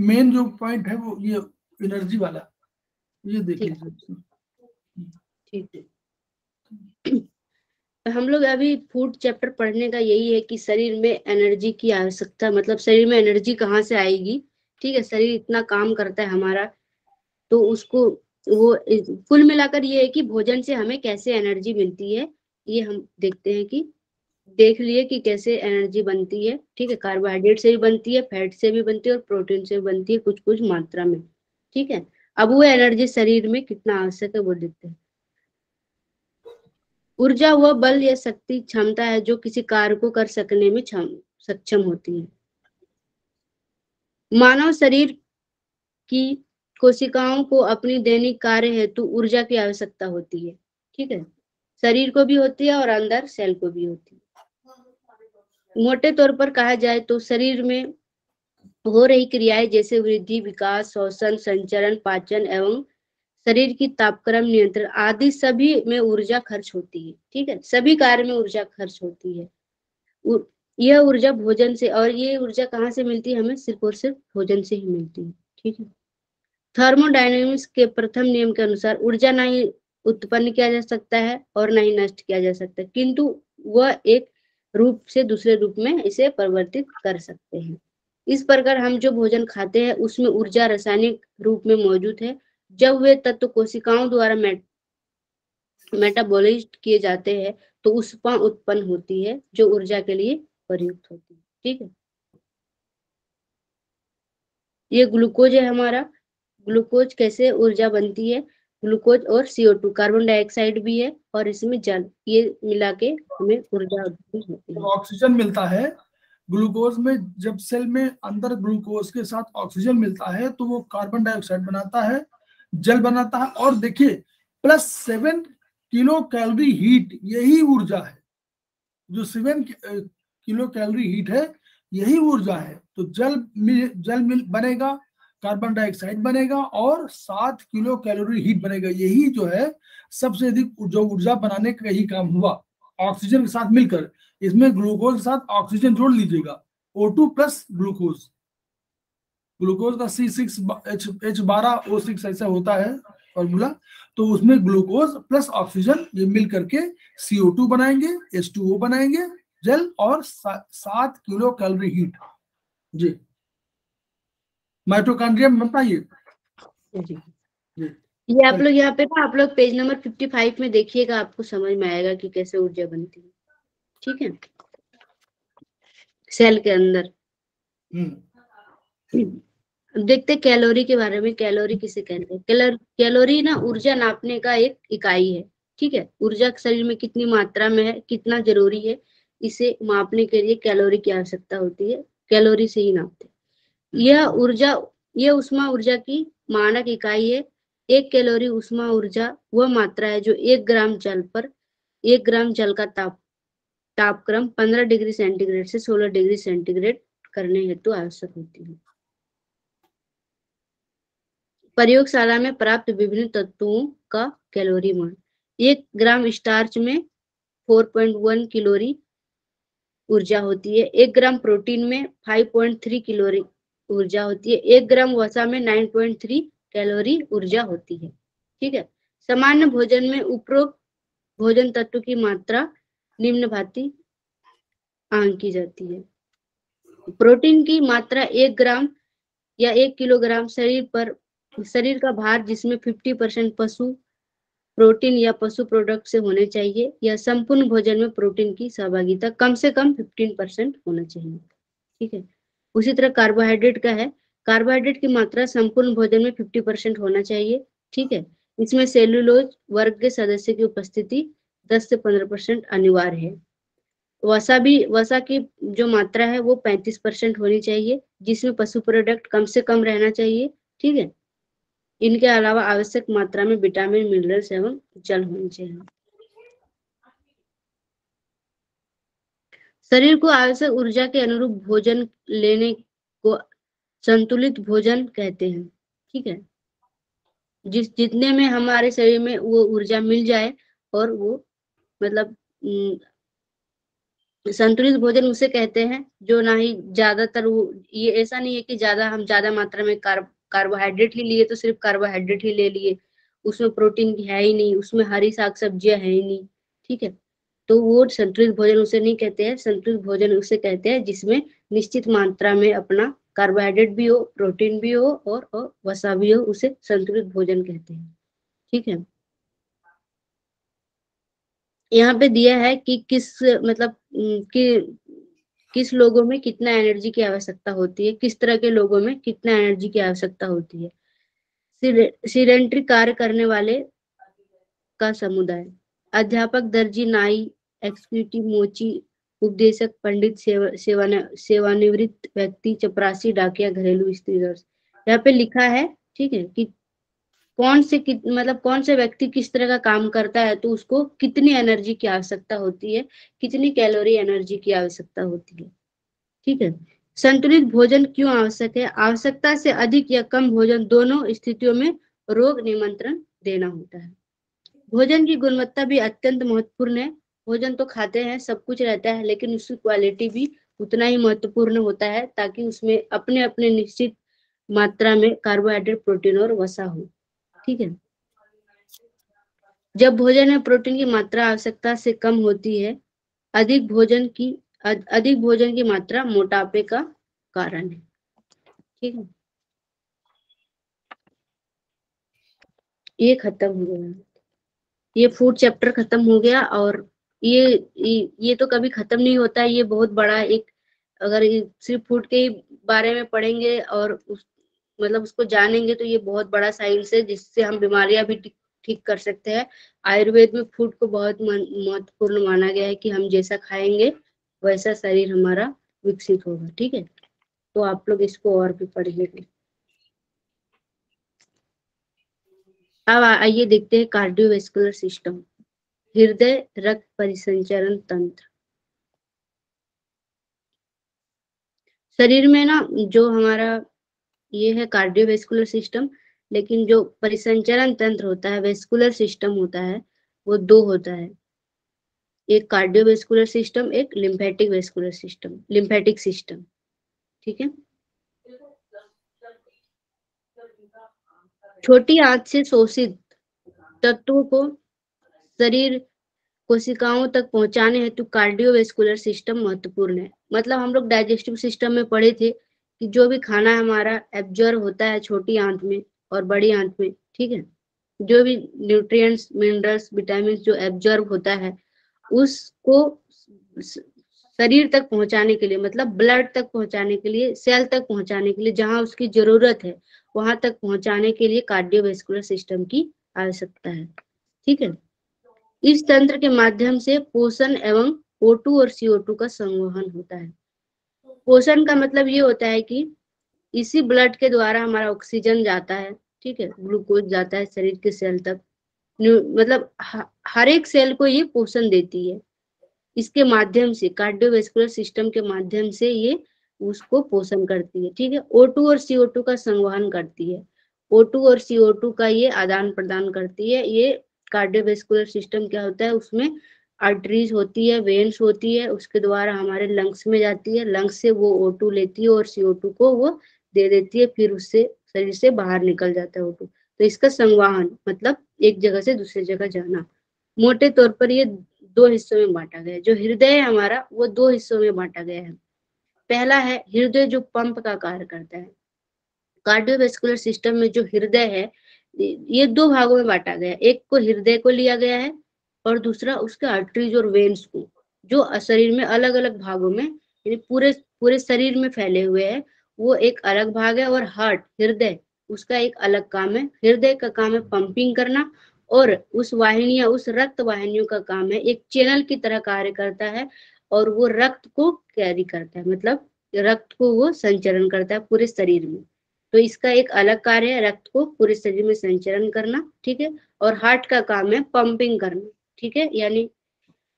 मेन जो पॉइंट है वो ये एनर्जी वाला, ये देख लीजिए। ठीक है, हम लोग अभी फूड चैप्टर पढ़ने का यही है कि शरीर में एनर्जी की आवश्यकता, मतलब शरीर में एनर्जी कहाँ से आएगी। ठीक है, शरीर इतना काम करता है हमारा, तो उसको वो कुल मिलाकर ये है कि भोजन से हमें कैसे एनर्जी मिलती है, ये हम देखते हैं कि देख लिए कि कैसे एनर्जी बनती है। ठीक है, कार्बोहाइड्रेट से भी बनती है, फैट से भी बनती है और प्रोटीन से भी बनती है कुछ कुछ मात्रा में। ठीक है, अब वो एनर्जी शरीर में कितना आवश्यक है वो देखते हैं। ऊर्जा वह बल या शक्ति क्षमता है जो किसी कार्य को कर सकने में सक्षम होती है। मानव शरीर की कोशिकाओं को अपनी दैनिक कार्य हेतु ऊर्जा की आवश्यकता होती है। ठीक है, शरीर को भी होती है और अंदर सेल को भी होती है। मोटे तौर पर कहा जाए तो शरीर में हो रही क्रियाएं जैसे वृद्धि, विकास, श्वसन, संचरण, पाचन एवं शरीर की तापक्रम नियंत्रण आदि सभी में ऊर्जा खर्च होती है। ठीक है, सभी कार्य में ऊर्जा खर्च होती है। यह ऊर्जा भोजन से, और ये ऊर्जा कहाँ से मिलती है, हमें सिर्फ और सिर्फ भोजन से ही मिलती है। ठीक है, थर्मोडायनेमिक्स के प्रथम नियम के अनुसार ऊर्जा ना ही उत्पन्न किया जा सकता है और ना ही नष्ट किया जा सकता है, किंतु वह एक रूप से दूसरे रूप में इसे परिवर्तित कर सकते हैं। इस प्रकार हम जो भोजन खाते हैं उसमें ऊर्जा रासायनिक रूप में मौजूद है। जब वे तत्व कोशिकाओं द्वारा मेटाबोलाइज्ड किए जाते हैं तो ऊष्मा उत्पन्न होती है जो ऊर्जा के लिए प्रयुक्त होती है। ठीक है, ये ग्लूकोज है हमारा। ग्लूकोज कैसे ऊर्जा बनती है, ग्लूकोज और CO2 कार्बन डाइऑक्साइड भी है और इसमें जल, ये मिला के हमें ऊर्जा होती है। ऑक्सीजन मिलता है ग्लूकोज में, जब सेल में अंदर ग्लूकोज के साथ ऑक्सीजन मिलता है तो वो कार्बन डाइऑक्साइड बनाता है, जल बनाता है। और देखिए +7 किलो कैलोरी हीट, यही ऊर्जा है। जो 7 किलो कैलोरी हीट है यही ऊर्जा है। तो जल बनेगा, कार्बन डाइऑक्साइड बनेगा और 7 किलो कैलोरी हीट बनेगा। यही जो है सबसे अधिक जो ऊर्जा बनाने का यही काम हुआ ऑक्सीजन के साथ मिलकर। इसमें ग्लूकोज के साथ ऑक्सीजन जोड़ लीजिएगा, O2 प्लस ग्लूकोज, ग्लूकोज का C6H12O6 ऐसा होता है फॉर्मूला। तो उसमें ग्लूकोज प्लस ऑक्सीजन ये मिल करके CO2 बनाएंगे, H2O बनाएंगे, जल और 7 किलो कैलोरी हीट। जी, माइटोकॉन्ड्रियम बताइए। ये आप लोग यहाँ पे ना, आप लोग पेज नंबर 55 में देखिएगा, आपको समझ में आएगा कि कैसे ऊर्जा बनती है। ठीक है, सेल के अंदर। देखते कैलोरी के बारे में। कैलोरी किसे कहते हैं? कैलोरी ना ऊर्जा नापने का एक इकाई है। ठीक है, ऊर्जा शरीर में कितनी मात्रा में है, कितना जरूरी है, इसे मापने के लिए कैलोरी की आवश्यकता होती है, कैलोरी से ही नापते हैं। यह ऊष्मा ऊर्जा की मानक इकाई है। 1 कैलोरी ऊष्मा ऊर्जा वह मात्रा है जो 1 ग्राम जल का तापक्रम 15 डिग्री सेंटीग्रेड से 16 डिग्री सेंटीग्रेड करने हेतु आवश्यक होती है। प्रयोगशाला में प्राप्त विभिन्न तत्वों का कैलोरी मान। 1 ग्राम स्टार्च में 4.1 कैलोरी ऊर्जा होती है। 1 ग्राम प्रोटीन में 5.3 कैलोरी ऊर्जा होती है। 1 ग्राम वसा में 9.3 कैलोरी ऊर्जा होती है। ठीक है। सामान्य भोजन में उपरोक्त भोजन तत्व की मात्रा निम्न भांति आंकी जाती है। प्रोटीन की मात्रा 1 ग्राम या 1 किलोग्राम शरीर का भार जिसमें 50% पशु प्रोटीन या पशु प्रोडक्ट से होने चाहिए, या संपूर्ण भोजन में प्रोटीन की सहभागिता कम से कम 15% होना चाहिए। ठीक है। उसी तरह कार्बोहाइड्रेट का है, कार्बोहाइड्रेट की मात्रा संपूर्ण भोजन में 50% होना चाहिए। ठीक है। इसमें सेलुलोज वर्ग के सदस्य की उपस्थिति 10 से 15% अनिवार्य है। वसा की जो मात्रा है वो 35% होनी चाहिए, जिसमें पशु प्रोडक्ट कम से कम रहना चाहिए। ठीक है। इनके अलावा आवश्यक मात्रा में विटामिन, मिनरल्स एवं जल होने चाहिए। शरीर को आवश्यक ऊर्जा के अनुरूप भोजन लेने को संतुलित भोजन कहते हैं। ठीक है। जितने में हमारे शरीर में वो ऊर्जा मिल जाए, और वो मतलब संतुलित भोजन उसे कहते हैं जो ना ही ज्यादातर वो, ये ऐसा नहीं है कि हम ज्यादा मात्रा में कार्बोहाइड्रेट ही लिए तो सिर्फ कार्बोहाइड्रेट ही ले लिए, उसमें प्रोटीन है ही नहीं, उसमें हरी साग सब्जियां है ही नहीं। ठीक है। तो वो संतुलित भोजन उसे नहीं कहते हैं। संतुलित भोजन उसे कहते हैं जिसमें निश्चित मात्रा में अपना कार्बोहाइड्रेट भी हो, प्रोटीन भी हो और वसा भी हो, उसे संतुलित भोजन कहते हैं। ठीक है। यहाँ पे दिया है कि किस लोगों में कितना एनर्जी की आवश्यकता होती है, किस तरह के लोगों में कितना एनर्जी की आवश्यकता होती है। सिडेंटरी कार्य करने वाले का समुदाय, अध्यापक, दर्जी, नाई, एग्जीक्यूटिव, मोची, उपदेशक, पंडित, सेवानिवृत्त व्यक्ति, चपरासी, डाकिया, घरेलू स्त्री नर्स। यहाँ पे लिखा है, ठीक है, कि कौन से व्यक्ति किस तरह का काम करता है तो उसको कितनी एनर्जी की आवश्यकता होती है, कितनी कैलोरी एनर्जी की आवश्यकता होती है। ठीक है। संतुलित भोजन क्यों आवश्यक है? आवश्यकता से अधिक या कम भोजन दोनों स्थितियों में रोग निमंत्रण देना होता है। भोजन की गुणवत्ता भी अत्यंत महत्वपूर्ण है। भोजन तो खाते हैं, सब कुछ रहता है, लेकिन उसकी क्वालिटी भी उतना ही महत्वपूर्ण होता है, ताकि उसमें अपने अपने निश्चित मात्रा में कार्बोहाइड्रेट, प्रोटीन और वसा हो। ठीक है। जब भोजन में प्रोटीन की मात्रा आवश्यकता से कम होती है, अधिक भोजन की मात्रा मोटापे का कारण है। ठीक है। ये खत्म हो गया, ये फूड चैप्टर खत्म हो गया। और ये तो कभी खत्म नहीं होता है। ये बहुत बड़ा एक, अगर सिर्फ फूड के बारे में पढ़ेंगे और उसको जानेंगे तो ये बहुत बड़ा साइंस है, जिससे हम बीमारियां भी ठीक कर सकते हैं। आयुर्वेद में फूड को बहुत महत्वपूर्ण माना गया है कि हम जैसा खाएंगे वैसा शरीर हमारा विकसित होगा। ठीक है। तो आप लोग इसको और भी पढ़िएगा। अब आइए देखते हैं कार्डियोवैस्कुलर सिस्टम, हृदय रक्त परिसंचरण तंत्र। शरीर में ना जो हमारा ये है कार्डियोवैस्कुलर सिस्टम, लेकिन जो परिसंचरण तंत्र होता है, वेस्कुलर सिस्टम होता है, वो दो होता है। एक कार्डियोवैस्कुलर सिस्टम, एक लिम्फेटिक सिस्टम। ठीक है। छोटी आंत से शोषित तत्वों को शरीर कोशिकाओं तक पहुंचाने हेतु कार्डियोवैस्कुलर सिस्टम महत्वपूर्ण है। मतलब हम लोग डाइजेस्टिव सिस्टम में पढ़े थे कि जो भी खाना हमारा एब्जॉर्ब होता है छोटी आंत में और बड़ी आंत में, ठीक है, जो भी न्यूट्रिएंट्स, मिनरल्स, विटामिन जो एब्जॉर्ब होता है, उसको शरीर तक पहुंचाने के लिए, मतलब ब्लड तक पहुंचाने के लिए, सेल तक पहुंचाने के लिए, जहां उसकी जरूरत है वहां तक पहुंचाने के लिए कार्डियोवैस्कुलर सिस्टम की आवश्यकता है। ठीक है। इस तंत्र के माध्यम से पोषण एवं O2 और CO2 का संवहन होता है। पोषण का मतलब ये होता है कि इसी ब्लड के द्वारा हमारा ऑक्सीजन जाता है, ठीक है, ग्लूकोज जाता है शरीर के सेल तक, मतलब हर एक सेल को ये पोषण देती है। इसके माध्यम से कार्डियोवैस्कुलर सिस्टम के माध्यम से ये उसको पोषण करती है, ठीक है। O2 और CO2 का संवहन करती है। O2 और CO2 का ये आदान प्रदान करती है। ये कार्डियोवैस्कुलर सिस्टम क्या होता है, उसमें आर्टरीज होती है, वेन्स होती है, उसके द्वारा हमारे लंग्स में जाती है, लंग्स से वो O2 लेती है और CO2 को वो दे देती है, फिर उससे शरीर से बाहर निकल जाता है O2। तो इसका संवहन मतलब एक जगह से दूसरी जगह जाना। मोटे तौर पर ये दो हिस्सों में बांटा गया है। जो हृदय है हमारा वो दो हिस्सों में बांटा गया है। पहला है हृदय जो पंप का कार्य करता है। कार्डियोवैस्कुलर सिस्टम में जो हृदय है ये दो भागों में बांटा गया है। एक को हृदय को लिया गया है और दूसरा उसके आर्टरीज और वेन्स को, जो शरीर में अलग अलग भागों में यानी पूरे पूरे शरीर में फैले हुए हैं, वो एक अलग भाग है। और हार्ट हृदय उसका एक अलग काम है। हृदय का काम है पंपिंग करना और उस वाहिनियां उस रक्त वाहिनियों का काम है एक चैनल की तरह कार्य करता है और वो रक्त को कैरी करता है, मतलब रक्त को वो संचरण करता है पूरे शरीर में। तो इसका एक अलग कार्य है रक्त को पूरे शरीर में संचरण करना, ठीक है। और हार्ट का काम है पंपिंग करना, ठीक है, यानी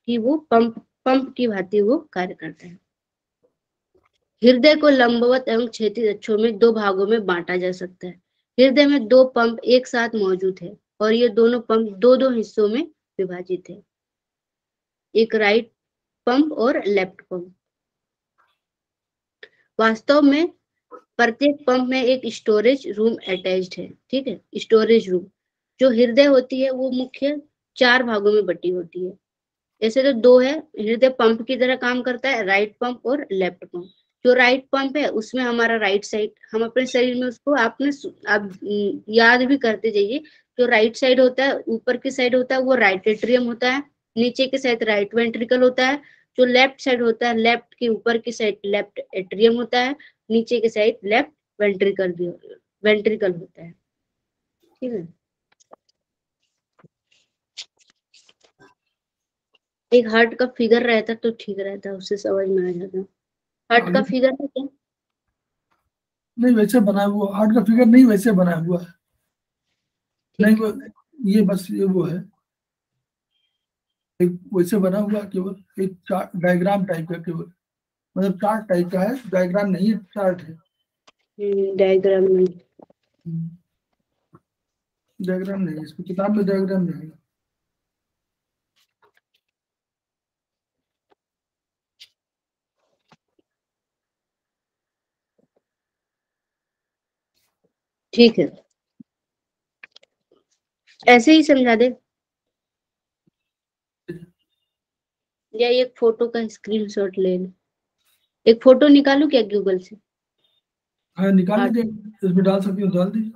कि वो पंप की भांति वो कार्य करता है। हृदय को लंबवत एवं क्षैतिज अक्षों में दो भागों में बांटा जा सकता है। हृदय में दो पंप एक साथ मौजूद है और ये दोनों पंप दो दो हिस्सों में विभाजित है, एक राइट पंप और लेफ्ट पंप। वास्तव में प्रत्येक पंप में एक स्टोरेज रूम अटैच्ड है, ठीक है। स्टोरेज रूम जो हृदय होती है वो मुख्य चार भागों में बटी होती है। ऐसे तो दो है, हृदय पंप की तरह काम करता है, राइट पंप और लेफ्ट पंप। जो राइट पंप है उसमें हमारा राइट साइड, हम अपने शरीर में उसको आप याद भी करते जाइए। जो राइट साइड होता है ऊपर की साइड होता है वो राइट एट्रियम होता है, नीचे की साइड राइट वेंट्रिकल होता है। जो लेफ्ट साइड होता है लेफ्ट के ऊपर की साइड लेफ्ट एट्रियम होता है, नीचे की साइड लेफ्ट वेंट्रिकल होता है, ठीक है। एक हार्ट का फिगर रहता तो ठीक रहता, उससे समझ में आ जाता। हार्ट का फिगर है क्या? नहीं वैसे बनाया हुआ हार्ट का फिगर नहीं, वैसे बनाया हुआ है नहीं वो, ये बस ये वो है एक वैसे बना हुआ केवल एक चार्ट डायग्राम टाइप का, केवल मतलब चार्ट टाइप का है, डायग्राम नहीं चार्ट है। डायग्राम में डायग्राम नहीं है इसमें, किताब में डायग्राम नहीं है। ठीक है, ऐसे ही समझा दे या एक फोटो का स्क्रीनशॉट ले ले। एक फोटो निकालू क्या गूगल से? हाँ निकाल लीजिए, इसमें डाल सकती हो डाल दीजिए।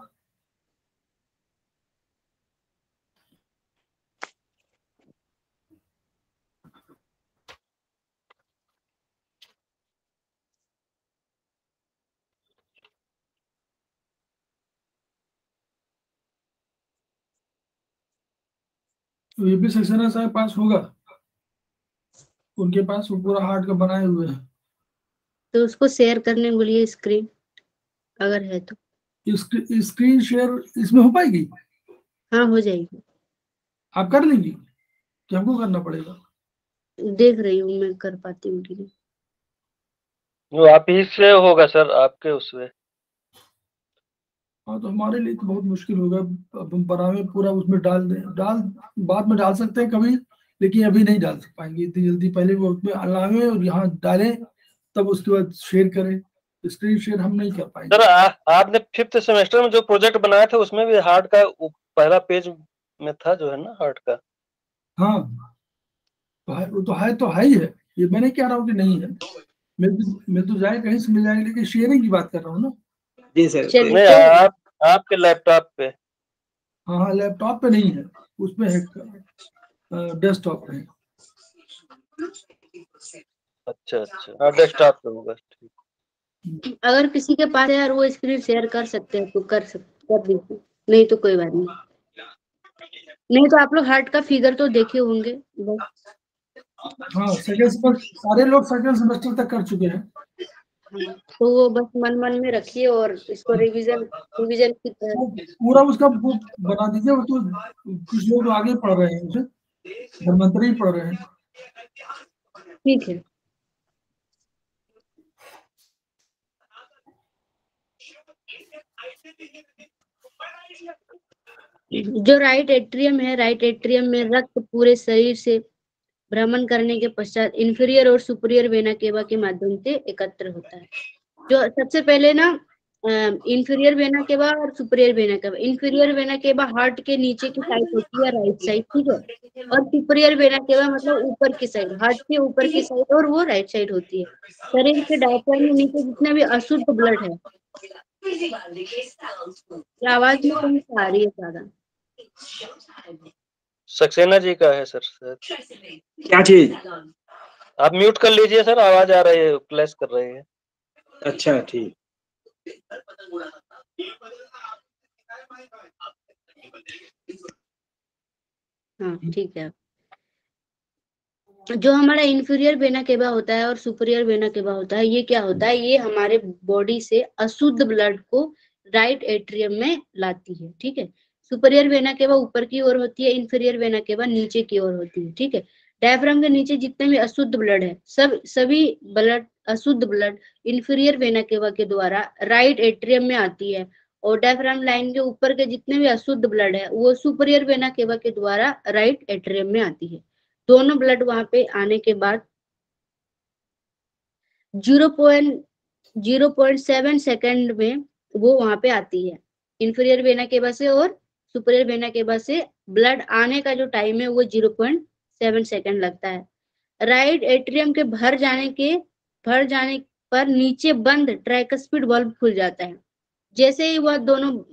तो ये भी सक्सेना साहब पास होगा, उनके पास वो पूरा हार्ट का बनाए हुए हैं। तो उसको शेयर करने बोलिए स्क्रीन, अगर है तो। स्क्रीन शेयर इसमें हो पाएगी? हाँ हो जाएगी। आप कर लेंगी कि हमको करना पड़ेगा? देख रही हूँ मैं कर पाती हूँ कि नहीं। वो आप ही से होगा सर, आपके उसमें। हाँ तो हमारे लिए तो बहुत मुश्किल होगा, अब हम बनावे पूरा उसमें डाल दें, बाद में डाल सकते हैं कभी, लेकिन अभी नहीं डाल पाएंगे इतनी जल्दी। पहले वो उसमें अलावे और यहाँ डालें तब उसके बाद शेयर करें। स्क्रीन शेयर हम नहीं कर पाएंगे। सर आपने 5th सेमेस्टर में जो प्रोजेक्ट बनाया था उसमें भी हार्ट का पहला पेज में था जो है ना हार्ट का। हाँ तो है, वो तो है ही है, ये मैंने कह रहा हूँ कि नहीं है। मैं तो जाए कहीं से मिल जाएगा, लेकिन शेयरिंग की बात कर रहा हूँ ना। जी सर। नहीं आपके लैपटॉप पे। हाँ हाँ लैपटॉप पे नहीं है, उसमें है, डेस्कटॉप पे है। अच्छा हाँ डेस्कटॉप पे होगा। अगर किसी के पास है यार वो स्क्रीन शेयर कर सकते हैं तो कर दीजिए, नहीं तो कोई बात नहीं तो आप लोग हार्ट का फिगर तो देखे होंगे बस। हाँ, सेकंड सेमेस्टर सारे लोग सेकंड सेमेस्टर तक कर चुके हैं। तो वो बस मन मन में रखिए और इसको रिवीजन की तरह वो पूरा उसका वो बना दीजिए। वो तो कुछ लोग आगे पढ़ रहे हैं, उसे धर्मांतरी पढ़ रहे हैं। ठीक है। जो राइट एट्रियम है, राइट एट्रियम में रक्त पूरे शरीर से भ्रमण करने के पश्चात इंफीरियर और सुपीरियर वेना केवा के माध्यम से एकत्र होता है। जो सबसे पहले ना इंफीरियर वेना केवा और superior vena cava, inferior vena cava heart के नीचे की साइड होती है, राइट साइड, ठीक है, और सुपीरियर वेना केवा मतलब ऊपर की साइड, हार्ट के ऊपर की साइड, और वो राइट साइड होती है। शरीर के डायफ्राम के नीचे जितना भी अशुद्ध ब्लड है, आवाज में कहीं से आ रही है ज्यादा? सक्सेना जी का है सर। क्या चीज? आप म्यूट कर लीजिए सर, आवाज आ रही है, क्लैश कर रही है। अच्छा ठीक। हाँ ठीक है। जो हमारा इंफीरियर वेना केवा होता है और सुपीरियर वेना केवा होता है, ये क्या होता है, ये हमारे बॉडी से अशुद्ध ब्लड को राइट एट्रियम में लाती है, ठीक है। सुपीरियर वेना केवा ऊपर की ओर होती है, इंफीरियर वेना केवा नीचे की ओर होती है, ठीक है। डायफ्राम के नीचे जितने भी अशुद्ध ब्लड है, सभी ब्लड, अशुद्ध ब्लड इंफीरियर वेना केवा के द्वारा राइट एट्रियम में आती है, और डायफ्राम लाइन के ऊपर के जितने भी अशुद्ध ब्लड है वो सुपीरियर वेना केवा के द्वारा राइट एट्रियम में आती है। दोनों ब्लड वहां पे आने के बाद 0.7 सेकंड में वो वहां पे आती है, इंफीरियर वेना केवा से और सुपीरियर वेना केवा से ब्लड आने का जो टाइम है वो 0.7 सेकंड लगता है। राइट एट्रियम के भर जाने पर नीचे बंद ट्राइकस्पिड वाल्व खुल जाता है। जैसे ही वह दोनों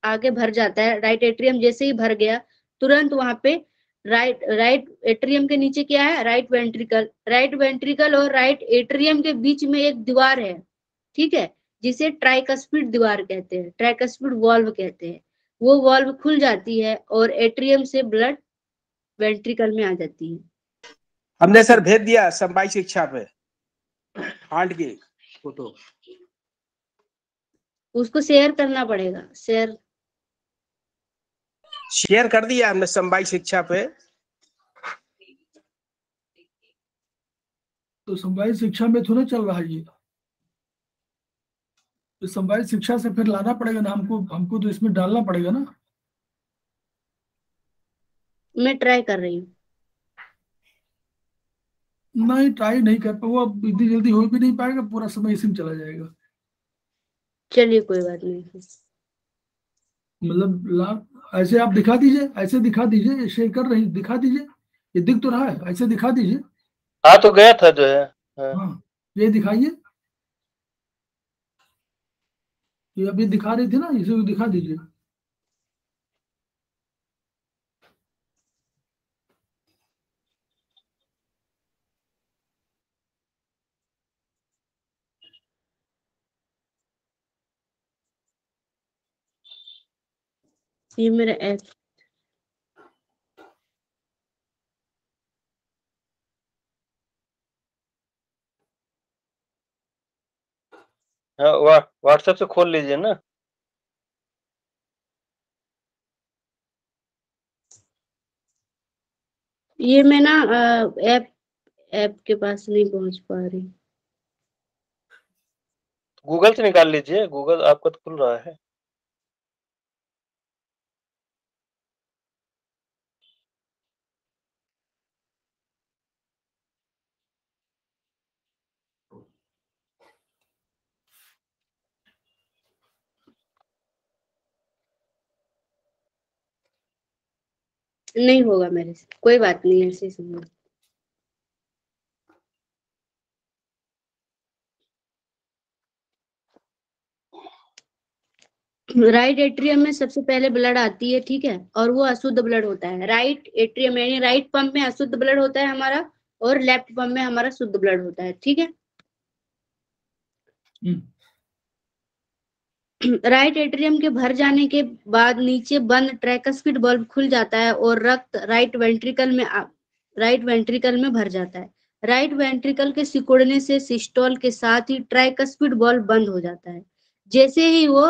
आगे भर जाता है, राइट एट्रियम जैसे ही भर गया, तुरंत वहां पे राइट एट्रियम के नीचे क्या है, राइट वेंट्रिकल और राइट एट्रियम के बीच में एक दीवार है, ठीक है, जिसे ट्राइकस्पिड दीवार कहते हैं, ट्राइकस्पिड वॉल्व कहते हैं। वो वॉल्व खुल जाती है और एट्रियम से ब्लड वेंट्रिकल में आ जाती है। हमने सर भेज दिया समवाय शिक्षा पे हार्ट की फोटो। उसको शेयर करना पड़ेगा, शेयर कर दिया हमने समवाय शिक्षा पे। तो समवाय शिक्षा में थोड़ा चल रहा है ये, तो समवाय शिक्षा से फिर लाना पड़ेगा ना हमको तो इसमें डालना पड़ेगा ना। मैं ट्राई कर रही हूँ। नहीं, ट्राई नहीं कर पाऊंगा, इतनी जल्दी हो भी नहीं पाएगा, पूरा समय इसी में चला जाएगा। चलिए कोई बात नहीं। मतलब ऐसे आप दिखा दीजिए, ऐसे दिखा दीजिए, शेयर कर रही दिखा दीजिए, ये दिख तो रहा है, ऐसे दिखा दीजिए। हाँ तो गया था जो है। हाँ, ये दिखाइए, ये अभी दिखा रही थी ना, इसे दिखा दीजिए। ये मेरा ऐप, हाँ व्हाट्सएप से खोल लीजिए ना। ये मैं ना ऐप के पास नहीं पहुंच पा रही। गूगल से निकाल लीजिए, गूगल आपका तो खुल रहा है। नहीं होगा मेरे से, कोई बात नहीं, ऐसे समझ। राइट एट्रियम में सबसे पहले ब्लड आती है, ठीक है, और वो अशुद्ध ब्लड होता है। राइट एट्रियम यानी राइट पंप में अशुद्ध ब्लड होता है हमारा, और लेफ्ट पंप में हमारा शुद्ध ब्लड होता है, ठीक है। राइट एट्रियम के भर जाने के बाद नीचे बंद ट्राइकस्पिड बल्ब खुल जाता है और रक्त राइट वेंट्रिकल में राइट वेंट्रिकल में भर जाता है। राइट वेंट्रिकल के सिकुड़ने से सिस्टोल के साथ ही ट्राइकस्पिड वाल्व बंद हो जाता है। जैसे ही वो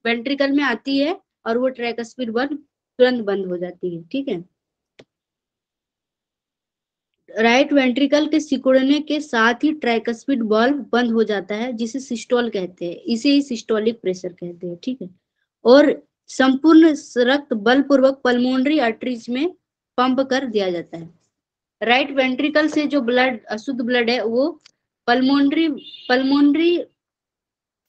वेंट्रिकल में आती है और वो ट्राइकस्पिड वाल्व तुरंत बंद हो जाती है। ठीक है, राइट वेंट्रिकल के सिकुड़ने के साथ ही ट्राइकस्पिड वाल्व बंद हो जाता है, जिसे सिस्टोल कहते हैं। इसे ही सिस्टोलिक प्रेशर कहते हैं। ठीक है, और संपूर्ण रक्त बलपूर्वक पल्मोनरी आर्टरीज में पंप कर दिया जाता है। राइट वेंट्रिकल से जो ब्लड, अशुद्ध ब्लड है, वो पल्मोनरी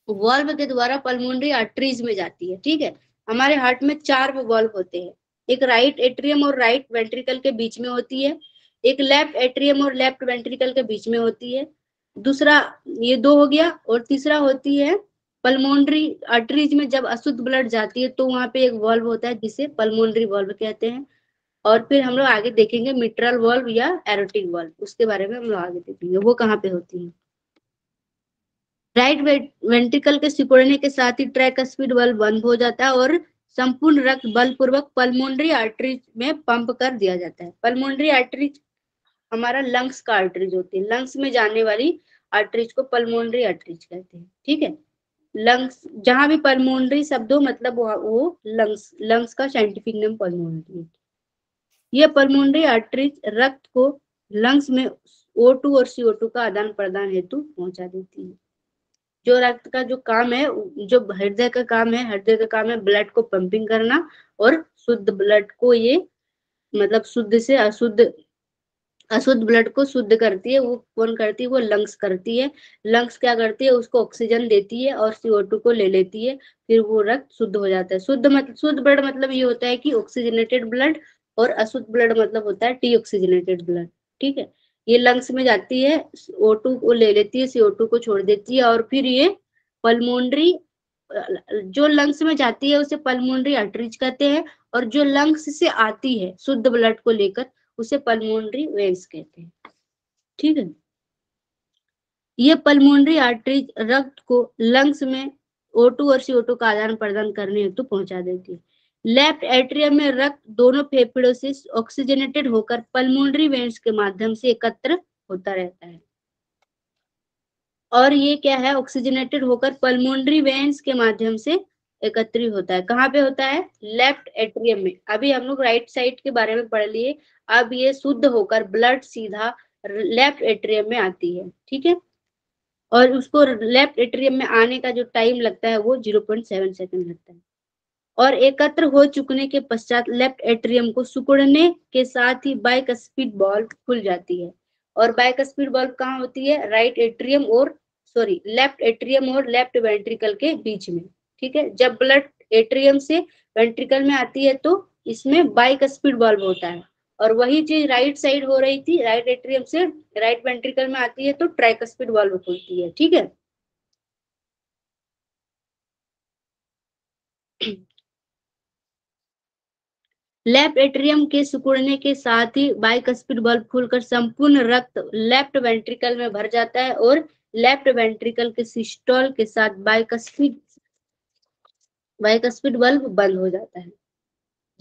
वाल्व के द्वारा पल्मोनरी आर्टरीज में जाती है। ठीक है, हमारे हार्ट में 4 वाल्व होते हैं। एक राइट एट्रियम और राइट वेंट्रिकल के बीच में होती है, एक लेफ्ट एट्रियम और लेफ्ट वेंट्रिकल के बीच में होती है, दूसरा ये 2 हो गया, और तीसरा होती है पल्मोनरी आर्टरीज में जब अशुद्ध ब्लड जाती है तो वहां पे एक वाल्व होता है जिसे पल्मोनरी वाल्व कहते हैं। और फिर हम लोग आगे देखेंगे मिट्रल वाल्व या एरोटिक वाल्व, उसके बारे में हम लोग आगे देखेंगे वो कहाँ पे होती है। राइट वेंट्रिकल के सिकुड़ने के साथ ही ट्राइकस्पिड वाल्व बंद हो जाता है और संपूर्ण रक्त बलपूर्वक पल्मोनरी आर्टरीज में पंप कर दिया जाता है। पल्मोनरी आर्टरीज हमारा लंग्स का आर्टरीज होती है, लंग्स में जाने वाली आर्टरीज को पल्मोनरी आर्टरीज कहते हैं। ठीक है, लंग्स, जहां भी पल्मोनरी शब्द हो मतलब वो लंग्स का साइंटिफिक नेम पल्मोनरी है। यह पल्मोनरी आर्टरीज रक्त को लंग्स में O2 और CO2 का आदान प्रदान हेतु पहुंचा देती है। जो रक्त का जो काम है, जो हृदय का काम है, हृदय का काम है ब्लड को पंपिंग करना, और शुद्ध ब्लड को ये मतलब शुद्ध से अशुद्ध ब्लड को शुद्ध करती है। वो कौन करती है? वो लंग्स करती है। लंग्स क्या करती है? उसको ऑक्सीजन देती है और CO2 को ले लेती है, फिर वो रक्त शुद्ध हो जाता है। शुद्ध ब्लड मतलब ये होता है कि ऑक्सीजनेटेड ब्लड, और अशुद्ध ब्लड मतलब होता है डीऑक्सीजनेटेड ब्लड। ठीक है, ये लंग्स में जाती है, O2 को ले लेती है, CO2 को छोड़ देती है, और फिर ये पल्मोनरी, जो लंग्स में जाती है उसे पल्मोनरी आर्टरीज कहते हैं, और जो लंग्स से आती है शुद्ध ब्लड को लेकर उसे पल्मोनरी वेन्स कहते हैं। ठीक है, ये पल्मोनरी आर्टरीज रक्त को लंग्स में O2 और CO2 का आदान प्रदान करने हेतु पहुंचा देती है। लेफ्ट एट्रियम में रक्त दोनों फेफड़ों से ऑक्सीजनेटेड होकर पल्मोनरी वेन्स के माध्यम से एकत्र होता रहता है। और ये क्या है? ऑक्सीजनेटेड होकर पल्मोनरी वेन्स के माध्यम से एकत्रित होता है। कहाँ पे होता है? लेफ्ट एट्रियम में। अभी हम लोग राइट साइड के बारे में पढ़ लिए, अब ये शुद्ध होकर ब्लड सीधा लेफ्ट एट्रियम में आती है। ठीक है, और उसको लेफ्ट एट्रियम में आने का जो टाइम लगता है वो 0.7 सेकंड लगता है। और एकत्र हो चुकने के पश्चात लेफ्ट एट्रियम को सिकुड़ने के साथ ही बाइकस्पिड वाल्व खुल जाती है। और बाइकस्पिड वाल्व कहाँ होती है? राइट एट्रियम और लेफ्ट एट्रियम और लेफ्ट वेंट्रिकल के बीच में। ठीक है, जब ब्लड एट्रियम से वेंट्रिकल में आती है तो इसमें बाइकस्पिड वाल्व होता है, और वही चीज राइट साइड हो रही थी, राइट एट्रियम से राइट वेंट्रिकल में आती है तो ट्राइकस्पिड वाल्व खुलती है। ठीक है, लेफ्ट एट्रियम के सिकुड़ने के साथ ही बाइकस्पिड वाल्व खुलकर संपूर्ण रक्त लेफ्ट वेंट्रिकल में भर जाता है, और लेफ्ट वेंट्रिकल के सिस्टोल के साथ बाइकस्पिड वाल्व बंद हो जाता है।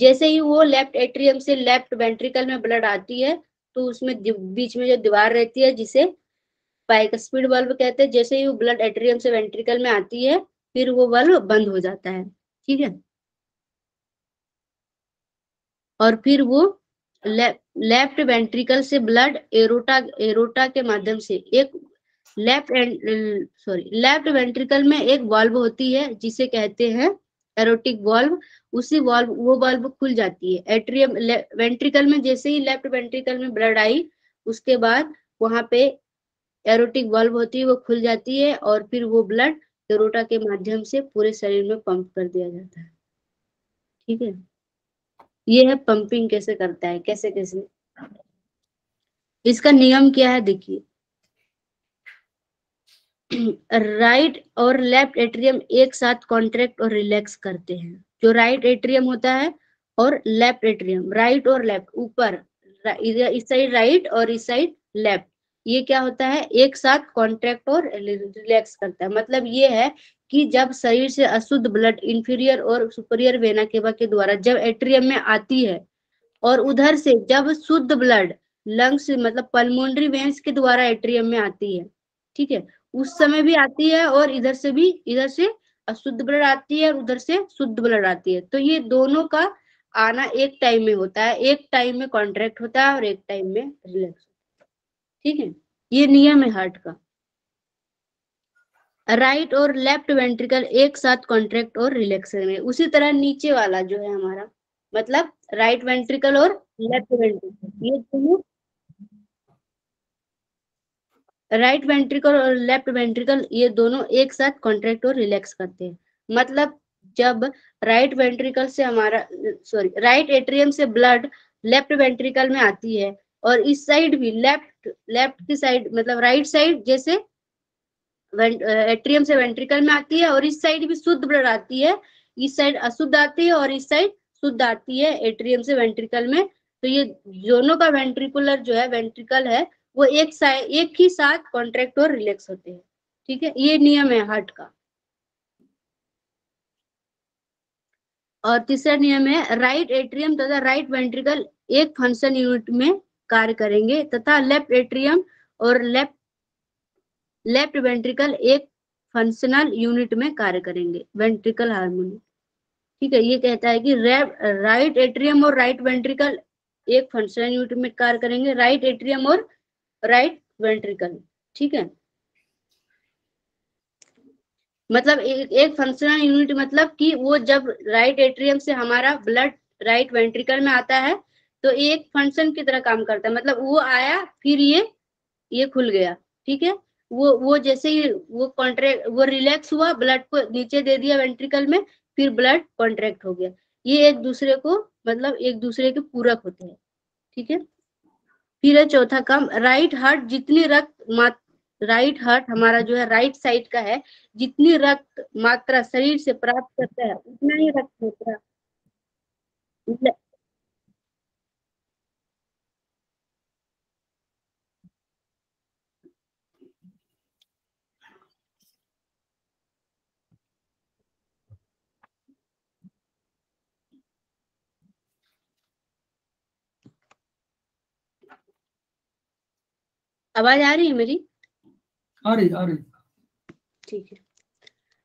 जैसे ही वो लेफ्ट एट्रियम से लेफ्ट वेंट्रिकल में ब्लड आती है तो उसमें बीच में जो दीवार रहती है जिसे बाइकस्पिड वाल्व कहते हैं, जैसे ही वो ब्लड एट्रियम से वेंट्रिकल में आती है फिर वो वाल्व बंद हो जाता है। ठीक है, और फिर वो लेफ्ट वेंट्रिकल से ब्लड एरोटा के माध्यम से एक लेफ्ट वेंट्रिकल में एक वाल्व होती है जिसे कहते हैं एरोटिक वाल्व। वो वाल्व खुल जाती है एट्रियम वेंट्रिकल में। जैसे ही लेफ्ट वेंट्रिकल में ब्लड आई उसके बाद वहां पे एरोटिक वाल्व होती है, वो खुल जाती है, और फिर वो ब्लड एरोटा के माध्यम से पूरे शरीर में पंप कर दिया जाता है। ठीक है, ये है पंपिंग कैसे करता है, कैसे कैसे इसका नियम क्या है देखिए। राइट और लेफ्ट एट्रियम एक साथ कॉन्ट्रैक्ट और रिलैक्स करते हैं। जो राइट एट्रियम होता है और लेफ्ट एट्रियम, राइट और लेफ्ट, ऊपर इस साइड राइट और इस साइड लेफ्ट, ये क्या होता है? एक साथ कॉन्ट्रैक्ट और रिलैक्स करता है। मतलब ये है कि जब शरीर से अशुद्ध ब्लड इंफीरियर और सुपीरियर वेना केवा के द्वारा जब एट्रियम में आती है, और उधर से जब शुद्ध ब्लड लंग्स मतलब पल्मोनरी वेन्स के द्वारा एट्रियम में आती है, ठीक है, उस समय भी आती है और इधर से भी, इधर से अशुद्ध ब्लड आती है और उधर से शुद्ध ब्लड आती है। तो ये दोनों का आना एक टाइम में होता है, एक टाइम में कॉन्ट्रैक्ट होता है और एक टाइम में रिलैक्स होता है, ठीक है, ये नियम है हार्ट का। राइट और लेफ्ट वेंट्रिकल एक साथ कॉन्ट्रैक्ट और रिलैक्स करेंगे। उसी तरह नीचे वाला जो है हमारा, मतलब राइट वेंट्रिकल और लेफ्ट वेंट्रिकल, ये दोनों, राइट वेंट्रिकल और लेफ्ट वेंट्रिकल ये दोनों एक साथ कॉन्ट्रैक्ट और रिलैक्स करते हैं। मतलब जब राइट वेंट्रिकल से हमारा, सॉरी, राइट एट्रियम से ब्लड लेफ्ट वेंट्रिकल में आती है और इस साइड भी लेफ्ट की साइड मतलब राइट साइड जैसे एट्रियम से वेंट्रिकल में आती है और इस साइड भी शुद्ध ब्लड आती है, इस साइड अशुद्ध आती है और इस साइड शुद्ध आती है एट्रियम से वेंट्रिकल में। तो ये दोनों का वेंट्रिकुलर जो है वेंट्रिकल है वो एक ही साथ कॉन्ट्रैक्ट और रिलैक्स होते हैं, ठीक है, ये नियम है हार्ट का। और तीसरा नियम है राइट एट्रियम तथा राइट वेंट्रिकल एक फंक्शन यूनिट में कार्य करेंगे तथा लेफ्ट एट्रियम और लेफ्ट वेंट्रिकल एक फंक्शनल यूनिट में कार्य करेंगे, वेंट्रिकल हार्मोनी, ठीक है। ये कहता है कि राइट एट्रियम और राइट वेंट्रिकल एक फंक्शनल यूनिट में कार्य करेंगे, राइट एट्रियम और राइट वेंट्रिकल, ठीक है। मतलब एक फंक्शनल यूनिट मतलब कि वो जब राइट एट्रियम से हमारा ब्लड राइट वेंट्रिकल में आता है तो एक फंक्शन की तरह काम करता है, मतलब वो आया फिर ये खुल गया, ठीक है, वो जैसे ही वो रिलैक्स हुआ, ब्लड को नीचे दे दिया वेंट्रिकल में, फिर ब्लड कॉन्ट्रैक्ट हो गया। ये एक दूसरे को मतलब एक दूसरे के पूरक होते हैं, ठीक है। फिर है चौथा काम, राइट हार्ट हमारा जो है राइट साइड का है, जितनी रक्त मात्रा शरीर से प्राप्त करता है उतना ही रक्त मात्रा आवाज आ रही है मेरी? आ रही। ठीक है।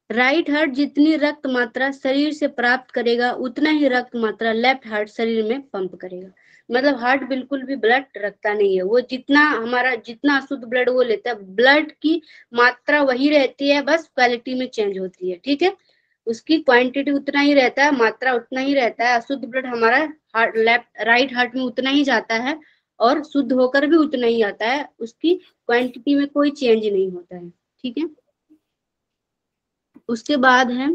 राइट हार्ट जितनी रक्त मात्रा शरीर से प्राप्त करेगा उतना ही रक्त मात्रा लेफ्ट हार्ट शरीर में पंप करेगा। मतलब हार्ट बिल्कुल भी ब्लड रखता नहीं है, वो जितना अशुद्ध ब्लड वो लेता है, ब्लड की मात्रा वही रहती है, बस क्वालिटी में चेंज होती है, ठीक है। उसकी क्वांटिटी उतना ही रहता है, मात्रा उतना ही रहता है, अशुद्ध ब्लड हमारा राइट हार्ट में उतना ही जाता है और शुद्ध होकर भी उतना ही आता है, उसकी क्वांटिटी में कोई चेंज नहीं होता है, ठीक है। उसके बाद है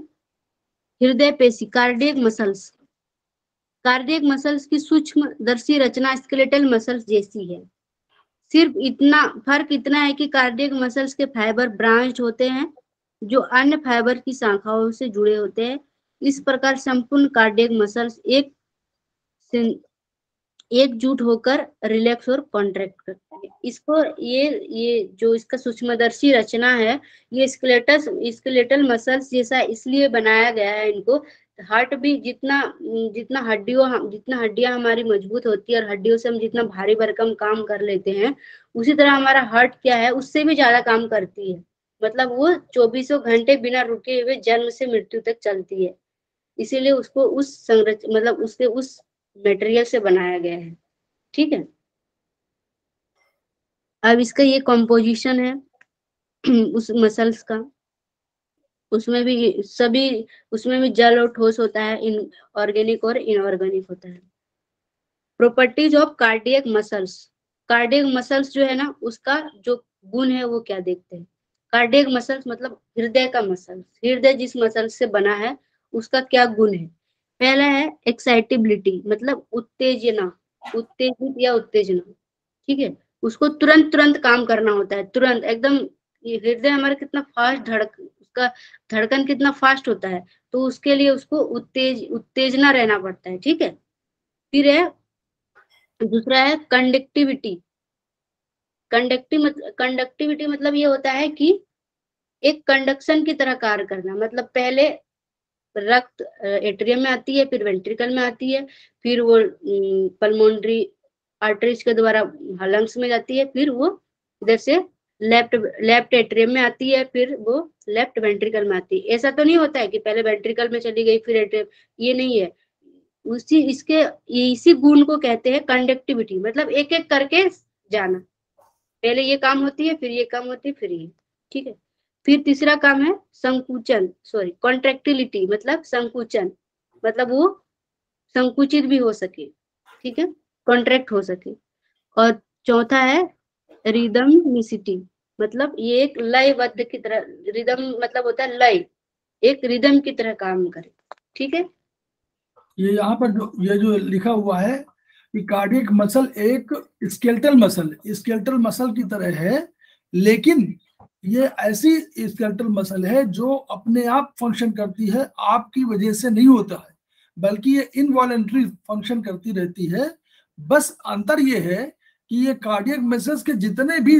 हृदय पेशी, कार्डियक मसल्स की सूक्ष्म दर्शी रचना स्केलेटल मसल्स जैसी है। सिर्फ फर्क इतना है कि कार्डियक मसल्स के फाइबर ब्रांच्ड होते हैं जो अन्य फाइबर की शाखाओं से जुड़े होते हैं। इस प्रकार संपूर्ण कार्डियक मसल्स एकजुट होकर रिलैक्स और कॉन्ट्रैक्ट करते हैं। इसको ये जो इसका सूक्ष्मदर्शी रचना है, ये स्केलेटल मसल्स जैसा इसलिए बनाया गया है इनको। हार्ट भी जितना हड्डियां हमारी मजबूत होती है और हड्डियों से हम जितना भारी भरकम काम कर लेते हैं, उसी तरह हमारा हार्ट क्या है, उससे भी ज्यादा काम करती है। मतलब वो 24 घंटे बिना रुके हुए जन्म से मृत्यु तक चलती है, इसीलिए उसको उस मटेरियल से बनाया गया है, ठीक है। अब इसका ये कॉम्पोजिशन है उस मसल्स का, उसमें भी जल और ठोस होता है, इन ऑर्गेनिक और इनऑर्गेनिक होता है। प्रॉपर्टीज ऑफ कार्डियक मसल्स जो है ना, उसका जो गुण है वो क्या देखते हैं। कार्डियक मसल्स मतलब हृदय का मसल, हृदय जिस मसल से बना है उसका क्या गुण है। पहला है एक्साइटेबिलिटी, मतलब उत्तेजित या उत्तेजना, ठीक है। उसको तुरंत काम करना होता है, तुरंत एकदम। हृदय हमारा कितना फास्ट उसका धड़कन कितना फास्ट होता है, तो उसके लिए उसको उत्तेजना रहना पड़ता है, ठीक है। फिर है दूसरा है कंडक्टिविटी मतलब ये होता है कि एक कंडक्शन की तरह कार्य करना। मतलब पहले रक्त एट्रियम में आती है, फिर वेंट्रिकल में आती है, फिर वो पल्मोनरी आर्टरीज के द्वारा लंग्स में जाती है, फिर वो इधर से लेफ्ट एट्रियम में आती है, फिर वो लेफ्ट वेंट्रिकल में आती है। ऐसा तो नहीं होता है कि पहले वेंट्रिकल में चली गई फिर एट्रियम, ये नहीं है। इसी गुण को कहते हैं कंडक्टिविटी, मतलब एक एक करके जाना। पहले ये काम होती है, फिर ये काम होती है, फिर ये, ठीक है। फिर तीसरा काम है संकुचन, सॉरी कॉन्ट्रैक्टिलिटी, मतलब संकुचन, मतलब वो संकुचित भी हो सके, ठीक है, कॉन्ट्रैक्ट हो सके। और चौथा है रिदमनिसिटी, मतलब ये एक लयबद्ध की तरह, रिदम मतलब होता है लय, एक रिदम की तरह काम करे, ठीक है। ये यहाँ पर ये जो लिखा हुआ है कि कार्डियक मसल एक स्केलेटल मसल की तरह है, लेकिन ये ऐसी स्केलेटल मसल है जो अपने आप फंक्शन करती है, आपकी वजह से नहीं होता है, बल्कि ये इनवॉलेंट्री फंक्शन करती रहती है। बस अंतर ये है कि ये कार्डियक मसल्स के जितने भी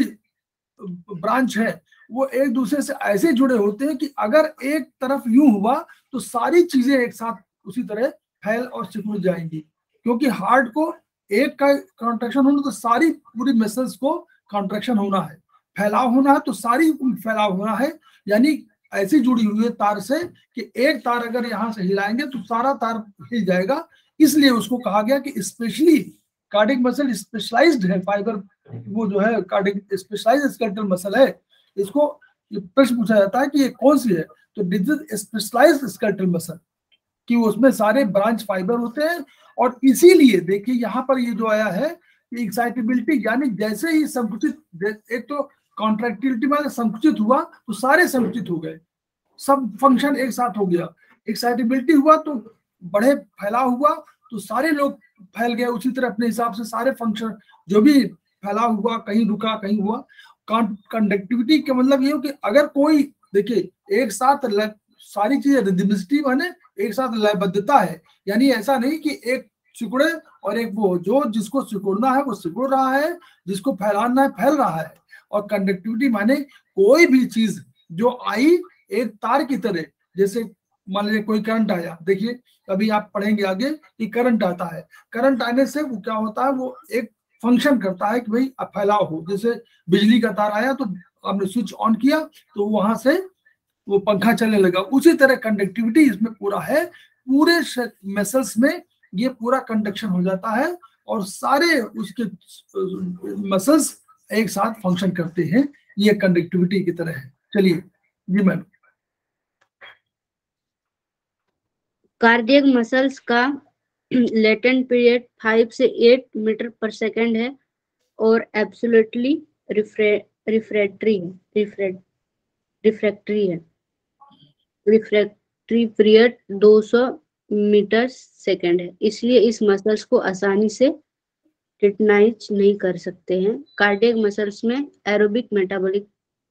ब्रांच है वो एक दूसरे से ऐसे जुड़े होते हैं कि अगर एक तरफ यूं हुआ तो सारी चीजें एक साथ उसी तरह फैल और सिकुड़ जाएंगी, क्योंकि हार्ट को एक का कॉन्ट्रैक्शन होना तो सारी पूरी मसल्स को कॉन्ट्रैक्शन होना है, फैलाव होना है तो सारी फैलाव होना है। यानी ऐसी जुड़ी हुई है तार से कि एक तार अगर यहाँ से हिलाएंगे तो सारा तार हिल जाएगा। इसलिए उसको कहा गया कि स्पेशली कार्डियक मसल स्पेशलाइज्ड है, फाइबर वो जो है कार्डियक स्पेशलाइज्ड स्केलेटल मसल है। इसको ये प्रश्न पूछा जाता है कि ये कौन सी है, तो this is specialised skeletal muscle, कि उसमें सारे ब्रांच फाइबर होते हैं। और इसीलिए देखिए यहाँ पर ये जो आया है कि एक्साइटेबिलिटी, यानी जैसे ही संकुचित, एक तो कॉन्ट्रैक्टिलिटी में संकुचित हुआ तो सारे संकुचित हो गए, सब फंक्शन एक साथ हो गया। एक्साइटेबिलिटी हुआ तो बड़े फैलाव हुआ तो सारे लोग फैल गए उसी तरह अपने हिसाब से, सारे फंक्शन जो भी फैलाव हुआ, कहीं रुका कहीं हुआ। कंडक्टिविटी का मतलब ये हो कि अगर कोई, देखिए एक साथ सारी चीजें रिदमिसिटी माने एक साथ लयबद्धता है, यानी ऐसा नहीं कि एक सिकुड़े और एक वो, जो जिसको सिकुड़ना है वो सिकुड़ रहा है, जिसको फैलाना है फैल रहा है। और कंडक्टिविटी माने कोई भी चीज जो आई एक तार की तरह, जैसे मान लीजिए कोई करंट आया, देखिए अभी आप पढ़ेंगे आगे कि करंट आता है, करंट आने से वो क्या होता है, वो एक फंक्शन करता है कि भाई अब फैलाव हो। जैसे बिजली का तार आया तो आपने स्विच ऑन किया तो वहां से वो पंखा चलने लगा, उसी तरह कंडक्टिविटी इसमें पूरा है। पूरे मसल्स में ये पूरा कंडक्शन हो जाता है और सारे उसके मसल्स एक साथ फंक्शन करते हैं, ये कंडक्टिविटी की तरह है। चलिए जी मैम। कार्डियक मसल्स का लेटेंट पीरियड 5 से 8 मीटर पर सेकेंड है और एब्सोल्युटली रिफ्रैक्टरी है। रिफ्रैक्टरी पीरियड 200 मीटर सेकेंड है, इसलिए इस मसल्स को आसानी से टिटनाइज नहीं कर सकते हैं। कार्डियक मसल्स में एरोबिक मेटाबॉलिक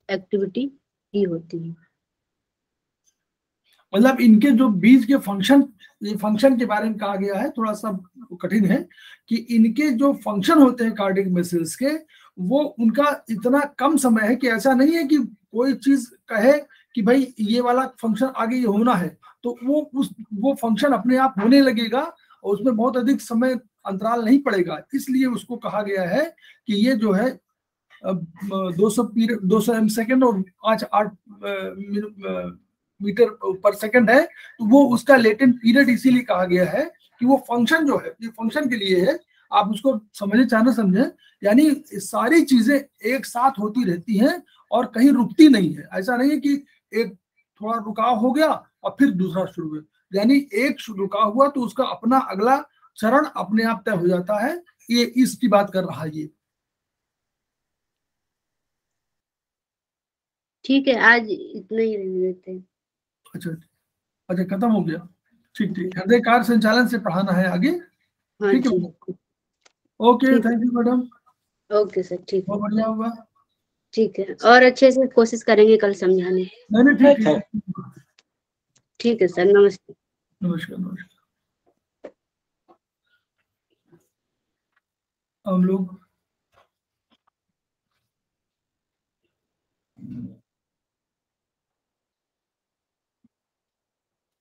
एक्टिविटी ही होती है। मतलब इनके जो बीज के फंक्शन, ये फंक्शन के बारे में कहा गया है, थोड़ा सा कठिन है कि इनके जो फंक्शन होते हैं कार्डियक मसल्स के, वो उनका इतना कम समय है कि ऐसा नहीं है कि कोई चीज कहे कि भाई ये वाला फंक्शन आगे ये होना है तो वो फंक्शन अपने आप होने लगेगा और उसमें बहुत अधिक समय अंतराल नहीं पड़ेगा। इसलिए उसको कहा गया है कि ये जो है 200 सेकेंड और 5-8 मीटर पर सेकंड है, तो वो उसका लेटेंट पीरियड इसीलिए कहा गया है कि वो फंक्शन जो है ये फंक्शन के लिए है। आप उसको समझे चाहे ना समझे, यानी सारी चीजें एक साथ होती रहती हैं और कहीं रुकती नहीं है। ऐसा नहीं है कि एक थोड़ा रुकाव हो गया और फिर दूसरा शुरू हुआ, यानी एक रुकाव हुआ तो उसका अपना अगला चरण अपने आप तय हो जाता है। ये इसकी बात कर रहा है ये। ठीक है, आज इतना ही रहने देते हैं। अच्छा अच्छा, खत्म हो गया। ठीक ठीक, हृदय कार्य संचालन से पढ़ाना है आगे। हाँ ठीक है, जी, ओके, ठीक thank you madam, okay sir, ठीक है, बहुत बढ़िया होगा। ठीक है, और अच्छे से कोशिश करेंगे कल समझाने। नहीं ठीक है, ठीक है सर, नमस्ते। नमस्कार नमस्कार। हम लोग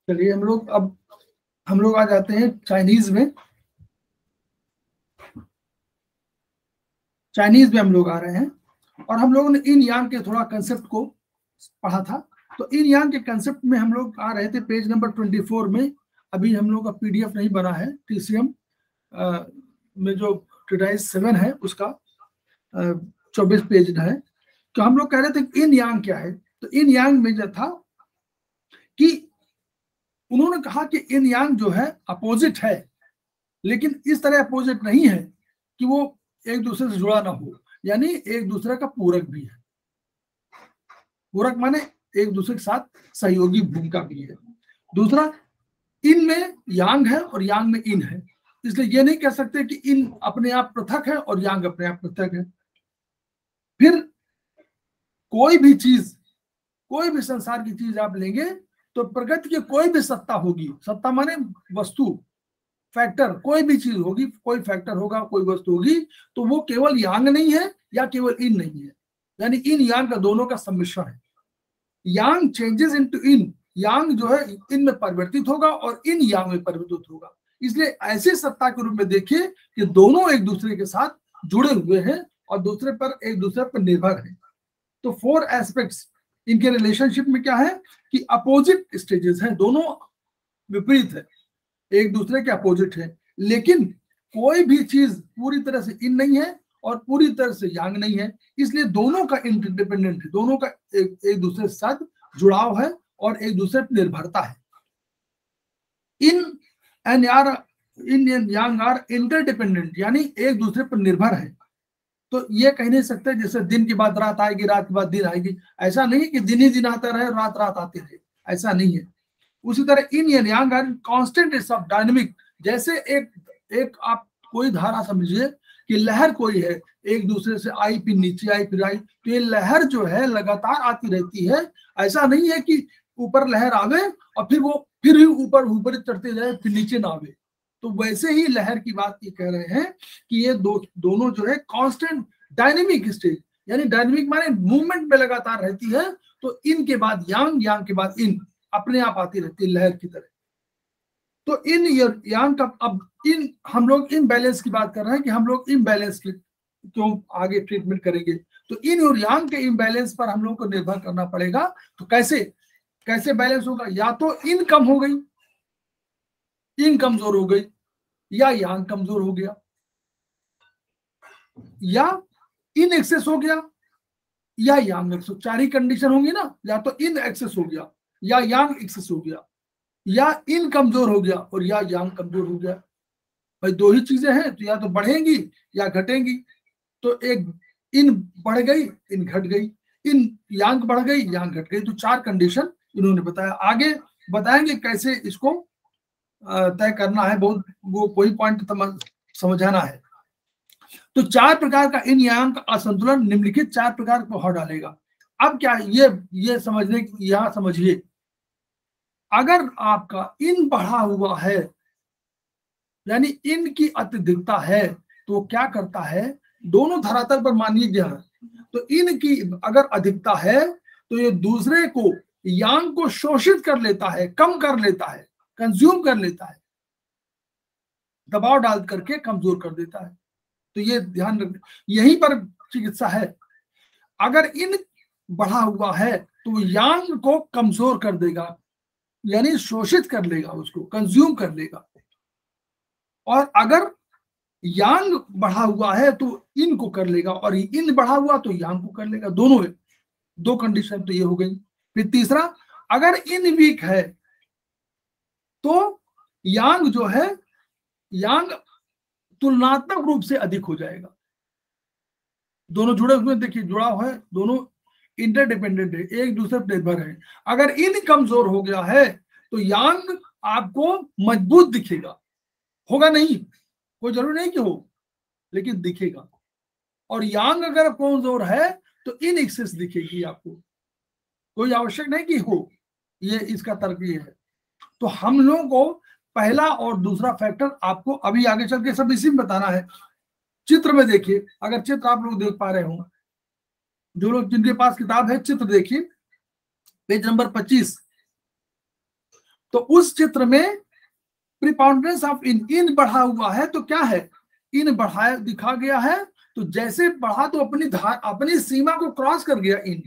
चलिए हम लोग आ जाते हैं चाइनीज में। चाइनीज में हम लोग आ रहे हैं और हम लोगों ने इन यांग के थोड़ा कंसेप्ट को पढ़ा था। तो इन यांग के कंसेप्ट में हम लोग आ रहे थे पेज नंबर 24 में। अभी हम लोग का पीडीएफ नहीं बना है, टीसीएम में जो ट्रेटाइज 7 है उसका 24 पेज है। तो हम लोग कह रहे थे इन यांग क्या है। तो इन यांग में जो था कि उन्होंने कहा कि इन यांग जो है अपोजिट है, लेकिन इस तरह अपोजिट नहीं है कि वो एक दूसरे से जुड़ा ना हो, यानी एक दूसरे का पूरक भी है। पूरक माने एक दूसरे के साथ सहयोगी भूमिका भी है। दूसरा, इन में यांग है और यांग में इन है, इसलिए ये नहीं कह सकते कि इन अपने आप पृथक है और यांग अपने आप पृथक है। फिर कोई भी चीज, कोई भी संसार की चीज आप लेंगे तो प्रकृति की कोई भी सत्ता होगी, सत्ता माने वस्तु, फैक्टर, कोई भी चीज होगी, कोई फैक्टर होगा, कोई वस्तु होगी, तो वो केवल यांग नहीं है या केवल इन नहीं है, यानी इन यांग का दोनों का सम्मिश्रण है। यांग चेंजेस इनटू इन, यांग जो है इन में परिवर्तित होगा और इन यांग में परिवर्तित होगा। इसलिए ऐसी सत्ता के रूप में देखिए कि दोनों एक दूसरे के साथ जुड़े हुए हैं और दूसरे पर एक दूसरे पर निर्भर हैं। तो 4 एस्पेक्ट्स इनके रिलेशनशिप में क्या है कि अपोजिट स्टेजेस हैं, दोनों विपरीत है, एक दूसरे के अपोजिट है, लेकिन कोई भी चीज पूरी तरह से इन नहीं है और पूरी तरह से यांग नहीं है, इसलिए दोनों का इंटरडिपेंडेंट है, दोनों का एक दूसरे के साथ जुड़ाव है और एक दूसरे पर निर्भरता है। Yin and yang are interdependent, यानी एक दूसरे पर निर्भर है। तो ये कह नहीं सकते जैसे दिन के बाद रात आएगी, रात के बाद दिन आएगी, ऐसा नहीं कि दिन ही दिन आता रहे, रात रात आती रहे, ऐसा नहीं है। उसी तरह इन यांग आर कांस्टेंट ऑफ डायनेमिक, जैसे एक आप कोई धारा समझिए कि लहर कोई है, एक दूसरे से आई फिर नीचे आई फिर आई, तो ये लहर जो है लगातार आती रहती है। ऐसा नहीं है कि ऊपर लहर आवे और फिर वो फिर ही ऊपर चढ़ते जाए फिर नीचे ना आवे। तो वैसे ही लहर की बात ये कह रहे हैं कि ये दोनों जो है कांस्टेंट डायनेमिक स्टेज, यानी डायनेमिक माने मूवमेंट में लगातार रहती है। तो इन के बाद यांग, यांग के बाद इन, अपने आप आती रहती है लहर की तरह। तो इन यांग का, अब इन हम लोग इन बैलेंस की बात कर रहे हैं कि हम लोग इन बैलेंस की क्यों आगे ट्रीटमेंट करेंगे। तो इन और यांग के इम्बैलेंस पर हम लोग को निर्भर करना पड़ेगा। तो कैसे बैलेंस होगा, या तो इन कम हो गई, इन कमजोर हो गई, या यांग कमजोर हो गया, या इन एक्सेस हो गया या यांग एक्सेस, 4 ही कंडीशन होंगी ना, या तो इन एक्सेस हो गया या यांग एक्सेस हो गया, या इन कमजोर हो गया और या यांग कमजोर हो गया। भाई 2 ही चीजें हैं, तो या तो बढ़ेंगी या घटेंगी। तो एक इन बढ़ गई, इन घट गई, इन यांग बढ़ गई, यांग घट गई। तो 4 कंडीशन इन्होंने बताया। आगे बताएंगे कैसे इसको तय करना है, बहुत वो कोई पॉइंट समझाना है। तो 4 प्रकार का इन यांग का असंतुलन निम्नलिखित 4 प्रकार का प्रभाव डालेगा। अब क्या ये समझने, यहां समझिए, अगर आपका इन बढ़ा हुआ है यानी इन की अत्यधिकता है, तो क्या करता है, दोनों धरातल पर मान लीजिए, तो इन की अगर अधिकता है तो ये दूसरे को, यांग को शोषित कर लेता है, कम कर लेता है, कंज्यूम कर लेता है, दबाव डाल करके कमजोर कर देता है। तो ये ध्यान रखना, यहीं पर चिकित्सा है। अगर इन बढ़ा हुआ है तो यांग को कमजोर कर देगा, यानी शोषित कर लेगा, उसको कंज्यूम कर लेगा। और अगर यांग बढ़ा हुआ है तो इन को कर लेगा, और इन बढ़ा हुआ तो यांग को कर लेगा। दोनों है, 2 कंडीशन तो ये हो गई। फिर तीसरा, अगर इन वीक है तो यांग जो है, यांग तुलनात्मक रूप से अधिक हो जाएगा। दोनों जुड़े हुए, देखिए जुड़ाव है, दोनों इंटरडिपेंडेंट है, एक दूसरे पर निर्भर है। अगर इन कमजोर हो गया है तो यांग आपको मजबूत दिखेगा, होगा नहीं, कोई जरूरी नहीं कि हो, लेकिन दिखेगा। और यांग अगर कमजोर है तो इन एक्सेस दिखेगी आपको, कोई आवश्यक नहीं कि हो। ये इसका तर्क ये है। तो हम लोगों को पहला और दूसरा फैक्टर आपको अभी आगे चल के सब इसी में बताना है। चित्र में देखिए, अगर चित्र आप लोग देख पा रहे हो, जो लोग जिनके पास किताब है, चित्र देखिए पेज नंबर 25। तो उस चित्र में प्रीपोनेंस ऑफ इन बढ़ा हुआ है, तो क्या है, इन बढ़ाया दिखा गया है तो जैसे बढ़ा तो अपनी सीमा को क्रॉस कर गया इन,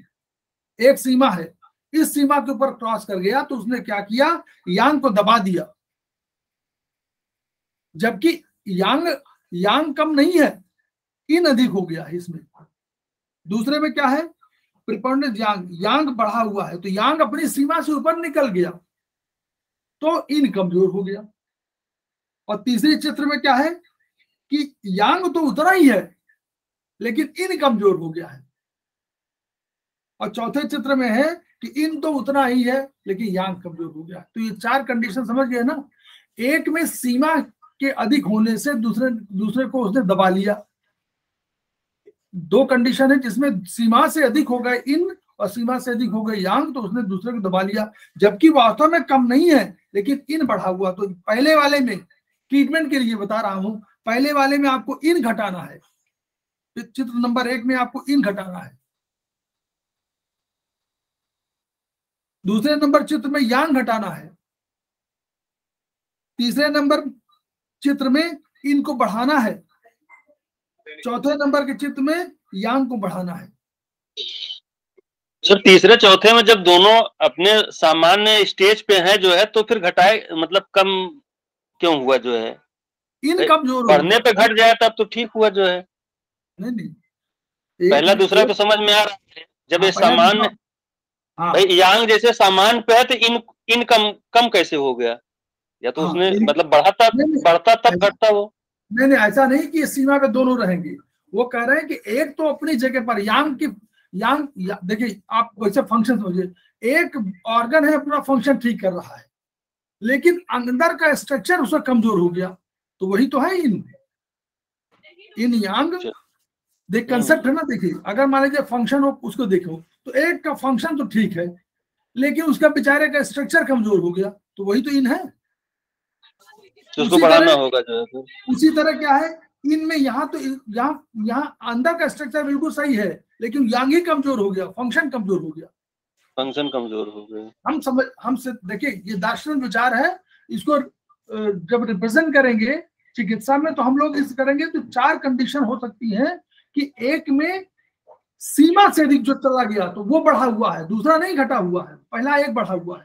एक सीमा है, इस सीमा के ऊपर क्रॉस कर गया, तो उसने क्या किया, यांग को दबा दिया। जबकि यांग कम नहीं है, इन अधिक हो गया है इसमें। दूसरे में क्या है, प्रिपोनेंस यांग बढ़ा हुआ है, तो यांग अपनी सीमा से ऊपर निकल गया तो इन कमजोर हो गया। और तीसरे चित्र में क्या है कि यांग तो उतना ही है लेकिन इन कमजोर हो गया है। और चौथे चित्र में है कि इन तो उतना ही है लेकिन यांग कमजोर हो गया। तो ये चार कंडीशन समझ गए ना। एक में सीमा के अधिक होने से दूसरे को उसने दबा लिया। दो कंडीशन है जिसमें सीमा से अधिक हो गए इन और सीमा से अधिक हो गए यांग, तो उसने दूसरे को दबा लिया, जबकि वास्तव में कम नहीं है लेकिन इन बढ़ा हुआ। तो पहले वाले में ट्रीटमेंट के लिए बता रहा हूं, पहले वाले में आपको इन घटाना है, चित्र नंबर 1 में आपको इन घटाना है। दूसरे नंबर चित्र में यांग घटाना है। तीसरे नंबर चित्र में इन को बढ़ाना है। चौथे नंबर के चित्र में यांग को बढ़ाना है। सर तीसरे चौथे में जब दोनों अपने सामान्य स्टेज पे हैं जो है, तो फिर घटाए मतलब कम क्यों हुआ जो है? इन कमजोर पढ़ने पे घट जाए तब तो ठीक हुआ जो है। नहीं पहला दूसरा तो समझ में आ रहा है। जब ये सामान्य भाई यांग जैसे सामान्य पे है तो इन कम कैसे हो गया? या तो उसने मतलब बढ़ता तब घटता वो। नहीं ऐसा नहीं कि इस सीमा पे दोनों रहेंगे। वो कह रहे हैं कि एक तो अपनी जगह पर यांग देखिए आप वैसे फंक्शन समझिए, एक ऑर्गन है अपना फंक्शन ठीक कर रहा है लेकिन अंदर का स्ट्रक्चर उसका कमजोर हो गया, तो वही तो है इन यांग। देख कंसेप्ट है ना। देखिए अगर मान लीजिए फंक्शन हो उसको देखो तो एक का फंक्शन तो ठीक है लेकिन उसका बेचारे का स्ट्रक्चर कमजोर हो गया, तो वही तो इन है। तो उसको बढ़ाना होगा जो है। उसी तरह क्या है इनमें, यहाँ तो यहाँ अंदर का स्ट्रक्चर बिल्कुल सही है लेकिन यांग ही कमजोर हो गया, फंक्शन कमजोर हो गया। फंक्शन कमजोर हो गया। हम देखिए ये दार्शनिक विचार है। इसको जब रिप्रेजेंट करेंगे चिकित्सा में तो हम लोग इस करेंगे तो चार कंडीशन हो सकती है कि एक में सीमा से अधिक जो चला गया तो वो बढ़ा हुआ है, दूसरा नहीं घटा हुआ है, पहला एक बढ़ा हुआ है।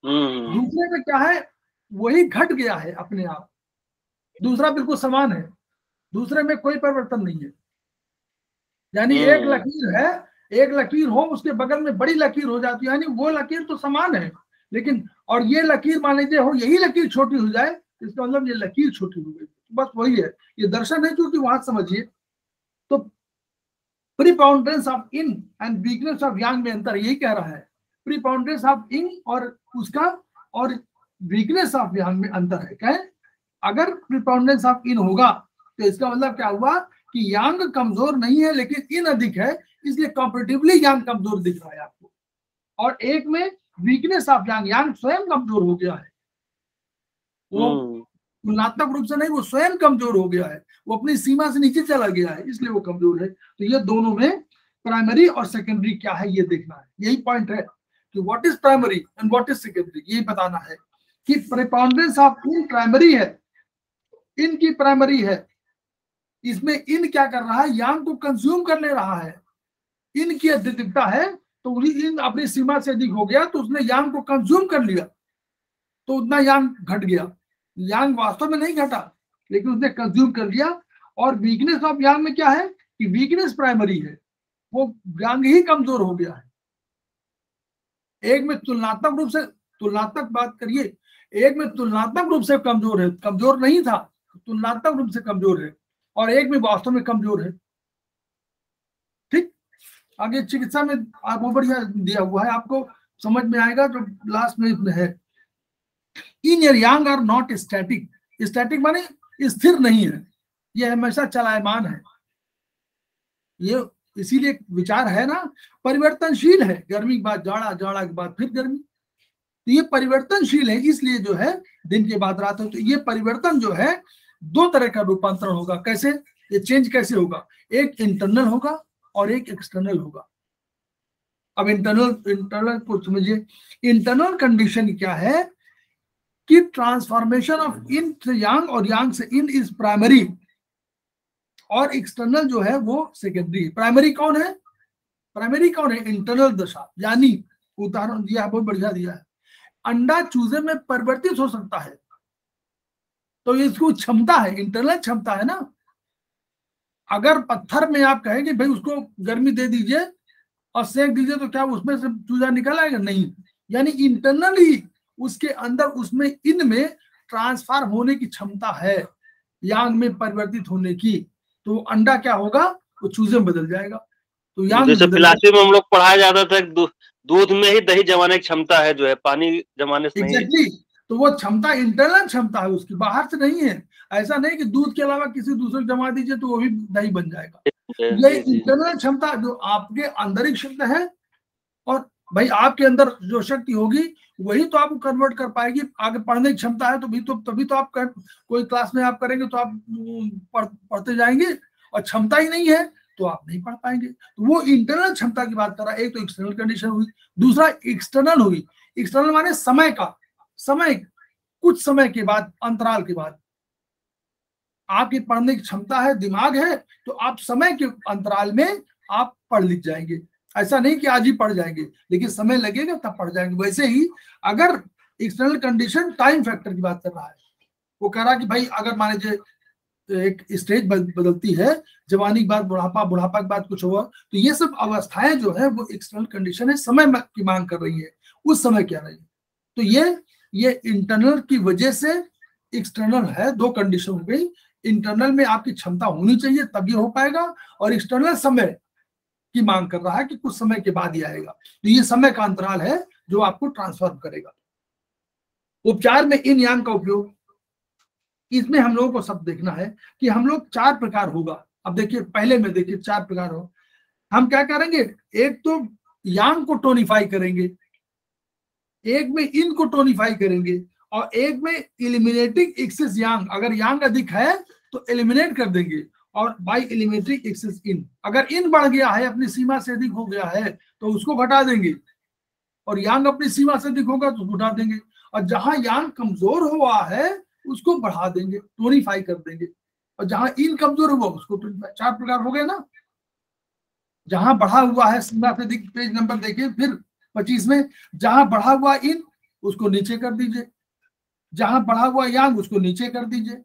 दूसरे में क्या है वही घट गया है अपने आप, दूसरा बिल्कुल समान है, दूसरे में कोई परिवर्तन नहीं है। यानी एक लकीर है, एक लकीर हो उसके बगल में बड़ी लकीर हो जाती है, यानी वो लकीर तो समान है लेकिन, और ये लकीर मान लीजिए हो यही लकीर छोटी हो जाए, इसका मतलब ये लकीर छोटी हो गई, बस वही है। ये दर्शन है क्योंकि वहां समझिए तो preponderance of yin and weakness of yang में अंतर यही कह रहा है। प्रीपोनेंस ऑफ इन और उसका और वीकनेस ऑफ यांग में अंतर है। क्या है? अगर प्रीपोनेंस ऑफ इन होगा तो इसका मतलब क्या हुआ कि यांग कमजोर नहीं है लेकिन इन अधिक है, इसलिए कंपैरेटिवली यांग कमजोर दिख रहा है आपको। और एक में वीकनेस ऑफ यांग स्वयं कमजोर हो गया है, वो तुलनात्मक रूप से नहीं, वो स्वयं कमजोर हो गया है, वो अपनी सीमा से नीचे चला गया है इसलिए वो कमजोर है। तो ये दोनों में प्राइमरी और सेकेंडरी क्या है ये देखना है। यही पॉइंट है कि what is primary and what is secondary, यही बताना है कि प्रीपोनेंस ऑफ इन प्राइमरी है, इन की प्राइमरी है, इसमें इन क्या कर रहा है यांग को कंज्यूम कर ले रहा है। इन की अधिकता है तो इन अपनी सीमा से अधिक हो गया तो उसने यांग को कंज्यूम कर लिया तो उतना यांग घट गया। यांग वास्तव में नहीं घटा लेकिन उसने कंज्यूम कर लिया। और वीकनेस ऑफ यांग में क्या है कि वीकनेस प्राइमरी है, वो यांग ही कमजोर हो गया है। एक में तुलनात्मक रूप से, तुलनात्मक बात करिए, एक में तुलनात्मक रूप से कमजोर है, कमजोर नहीं था तुलनात्मक रूप से कमजोर है, और एक में वास्तव में कमजोर है। ठीक, आगे चिकित्सा में आपको बढ़िया दिया हुआ है, आपको समझ में आएगा जो लास्ट में है। इन और यांग आर नॉट स्टैटिक। स्टैटिक माने स्थिर नहीं है, ये हमेशा चलायमान है। ये इसीलिए विचार है ना, परिवर्तनशील है, गर्मी के बाद जाड़ा, जाड़ा के बाद फिर गर्मी, तो ये परिवर्तनशील है। इसलिए जो है दिन के बाद रात हो, तो ये परिवर्तन जो है दो तरह का रूपांतरण होगा। कैसे ये चेंज कैसे होगा? एक इंटरनल होगा और एक एक्सटर्नल होगा। अब इंटरनल को समझिए। इंटरनल कंडीशन क्या है कि ट्रांसफॉर्मेशन ऑफ इन से यांग और यांग से इन इज प्राइमरी और एक्सटर्नल जो है वो सेकेंडरी है। प्राइमरी कौन है? प्राइमरी कौन है? इंटरनल दशा। यानी उदाहरण दिया है, बहुत बढ़िया दिया है, अंडा चूजे में परिवर्तित हो सकता है, तो इसको क्षमता है, इंटरनल क्षमता है ना। अगर पत्थर में आप कहें कि भाई उसको गर्मी दे दीजिए और सेक दीजिए तो क्या उसमें से चूजा निकल आएगा? नहीं। यानी इंटरनली उसके अंदर उसमें इनमें ट्रांसफर होने की क्षमता है, यांग में परिवर्तित होने की, तो अंडा क्या होगा? वो चूजे में बदल जाएगा। तो यांग जैसे फिलॉसफी में हम लोग पढ़ाया जाता था दूध में ही दही जमाने की क्षमता है, जो है पानी जमाने से नहीं। एग्जैक्टली, तो वो क्षमता इंटरनल क्षमता है उसकी, बाहर से नहीं है। ऐसा नहीं कि दूध के अलावा किसी दूसरे को जमा दीजिए तो वो भी दही बन जाएगा। ये इंटरनल क्षमता जो आपके आंतरिक शक्ति है, और भाई आपके अंदर जो शक्ति होगी वही तो आपको कन्वर्ट कर पाएगी। आगे पढ़ने की क्षमता है तो भी तो तभी तो आप कोई क्लास में आप करेंगे तो आप पढ़ते जाएंगे, और क्षमता ही नहीं है तो आप नहीं पढ़ पाएंगे। तो वो इंटरनल क्षमता की बात कर रहा है। एक तो एक्सटर्नल कंडीशन हुई, दूसरा एक्सटर्नल हुई। एक्सटर्नल माने समय का, समय कुछ समय के बाद, अंतराल के बाद आपकी पढ़ने की क्षमता है, दिमाग है, तो आप समय के अंतराल में आप पढ़ लिख जाएंगे। ऐसा नहीं कि आज ही पढ़ जाएंगे, लेकिन समय लगेगा तब पढ़ जाएंगे। वैसे ही अगर एक्सटर्नल कंडीशन टाइम फैक्टर की बात कर रहा है, वो कह रहा है कि भाई अगर मान लीजिए एक स्टेज बदलती है, जवानी के बाद बुढ़ापा, बुढ़ापा के बाद कुछ हुआ, तो ये सब अवस्थाएं जो है वो एक्सटर्नल कंडीशन है, समय की मांग कर रही है, उस समय क्या रही है। तो ये इंटरनल की वजह से एक्सटर्नल है, दो कंडीशन हो गई। इंटरनल में आपकी क्षमता होनी चाहिए तब ये हो पाएगा, और एक्सटर्नल समय की मांग कर रहा है कि कुछ समय के बाद ही आएगा। तो ये समय का अंतराल है जो आपको ट्रांसफॉर्म करेगा। उपचार में इन यांग का उपयोग, इसमें हम लोगों को सब देखना है कि हम लोग 4 प्रकार होगा। अब देखिए पहले में देखिए 4 प्रकार हो, हम क्या करेंगे? एक तो यांग को टोनिफाई करेंगे, एक में इन को टोनिफाई करेंगे, और एक में इलिमिनेटिंग एक्सेस यांग। अगर यांग अधिक है तो एलिमिनेट कर देंगे, और बाय एलिमिनेटिंग एक्सेस इन, अगर इन बढ़ गया है, अपनी सीमा से अधिक हो गया है तो उसको घटा देंगे, और यांग अपनी सीमा से अधिक होगा तो घटा देंगे, और जहां यांग कमजोर हुआ है उसको बढ़ा देंगे, टोनिफाई कर देंगे, और जहां इन कमजोर हुआ उसको टोनिफाई। 4 प्रकार हो गए ना। जहां बढ़ा हुआ है सीमा से अधिक, पेज नंबर देखिए फिर 25 में, जहां बढ़ा हुआ इन उसको नीचे कर दीजिए, जहां बढ़ा हुआ यांग उसको नीचे कर दीजिए।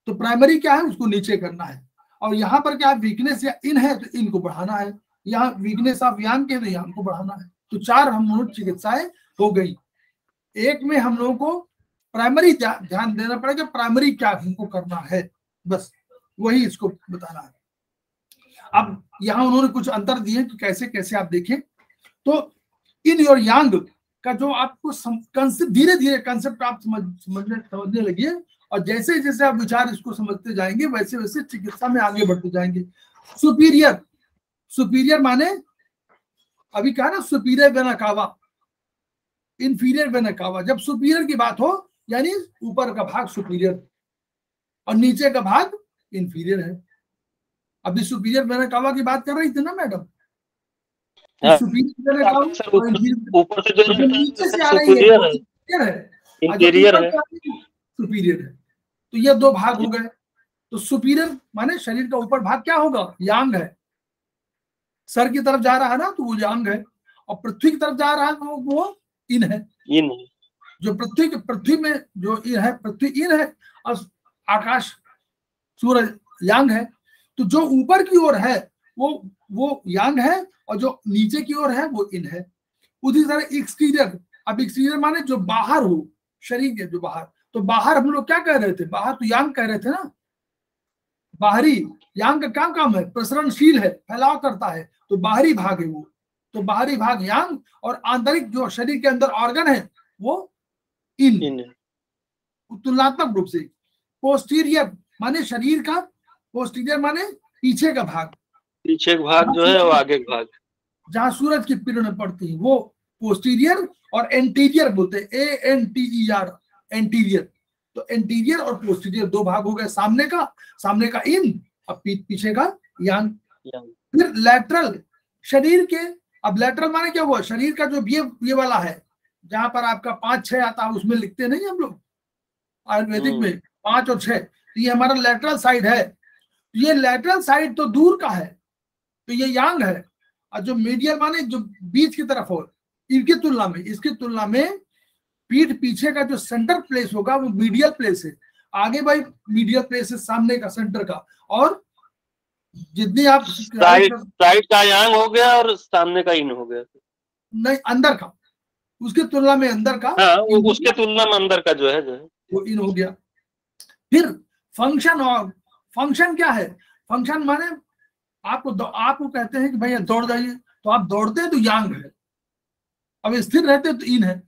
तो प्राइमरी क्या है? उसको नीचे करना है। और यहाँ पर क्या वीकनेस या इन है तो इन को बढ़ाना है, यहाँ वीकनेस ऑफ यांग के तो यांग को बढ़ाना है। तो 4 हम लोग चिकित्साएं हो गई। एक में हम लोगों को प्राइमरी ध्यान देना पड़ेगा, प्राइमरी क्या हमको करना है, बस वही इसको बताना है। अब यहाँ उन्होंने कुछ अंतर दिए कि कैसे कैसे आप देखें। तो इन और यांग का जो आपको धीरे धीरे कंसेप्ट आप समझने लगिए, और जैसे जैसे आप विचार इसको समझते जाएंगे वैसे वैसे चिकित्सा में आगे बढ़ते जाएंगे। सुपीरियर, सुपीरियर माने अभी कहा ना superior vena cava, inferior vena cava. जब सुपीरियर की बात हो यानी ऊपर का भाग सुपीरियर और नीचे का भाग इंफीरियर है। अभी सुपीरियर वेना कावा की बात कर रही थी ना मैडम, सुपीरियर वेना कावा ऊपर से जो नीचे से आ रही है इंटीरियर है, सुपीरियर है। तो ये 2 भाग हो गए। तो सुपीरियर माने शरीर का ऊपर भाग क्या होगा? यांग है। सर की तरफ जा रहा है ना तो वो यांग है, और पृथ्वी की तरफ जा रहा है तो वो इन है। इन जो पृथ्वी में जो इन है, पृथ्वी इन है, और आकाश सूरज यांग है। तो जो ऊपर की ओर है वो यांग है, और जो नीचे की ओर है वो इन है। उसी तरह एक्सटीरियर, अब एक्सटीरियर माने जो बाहर हो, शरीर के जो बाहर, तो बाहर हम लोग क्या कह रहे थे? बाहर तो यांग कह रहे थे ना। बाहरी यांग का क्या काम है? प्रसरणशील है, फैलाव करता है, तो बाहरी भाग है वो। तो बाहरी भाग यांग, और आंतरिक जो शरीर के अंदर ऑर्गन है वो इन। तुलनात्मक रूप से पोस्टीरियर माने शरीर का, पोस्टीरियर माने पीछे का भाग, पीछे का भाग जो है वो आगे का भाग, जहां सूरज की किरणें पड़ती है वो पोस्टीरियर, और एंटीरियर बोलते हैं, ANTER, एंटीरियर। तो एंटीरियर और पोस्टीरियर 2 भाग हो गए, सामने का इन और पीछे का यांग। फिर लैटरल, शरीर के, अब लैटरल माने क्या हुआ? शरीर का जो ये वाला है, जहां पर आपका 5, 6 आता है, उसमें लिखते नहीं हम लोग आयुर्वेदिक में 5 और 6, तो ये हमारा लैटरल साइड है। ये लेटरल साइड तो दूर का है, तो ये यांग है, और जो मीडियल माने जो बीच की तरफ हो, इनकी तुलना में, इसकी तुलना में पीठ पीछे का जो सेंटर प्लेस होगा वो मीडियल प्लेस है। आगे भाई मीडियल प्लेस है सामने का, सेंटर का, और जितनी आप साइड का यांग हो गया और सामने का इन हो गया। नहीं, अंदर का, उसकी तुलना में अंदर का, हाँ, उसके तुलना में अंदर का जो है वो इन हो गया। फिर फंक्शन, और फंक्शन क्या है? फंक्शन माने आपको कहते हैं कि भैया दौड़ जाइए, तो आप दौड़ते हैं तो यांग है, अब स्थिर रहते तो इन है,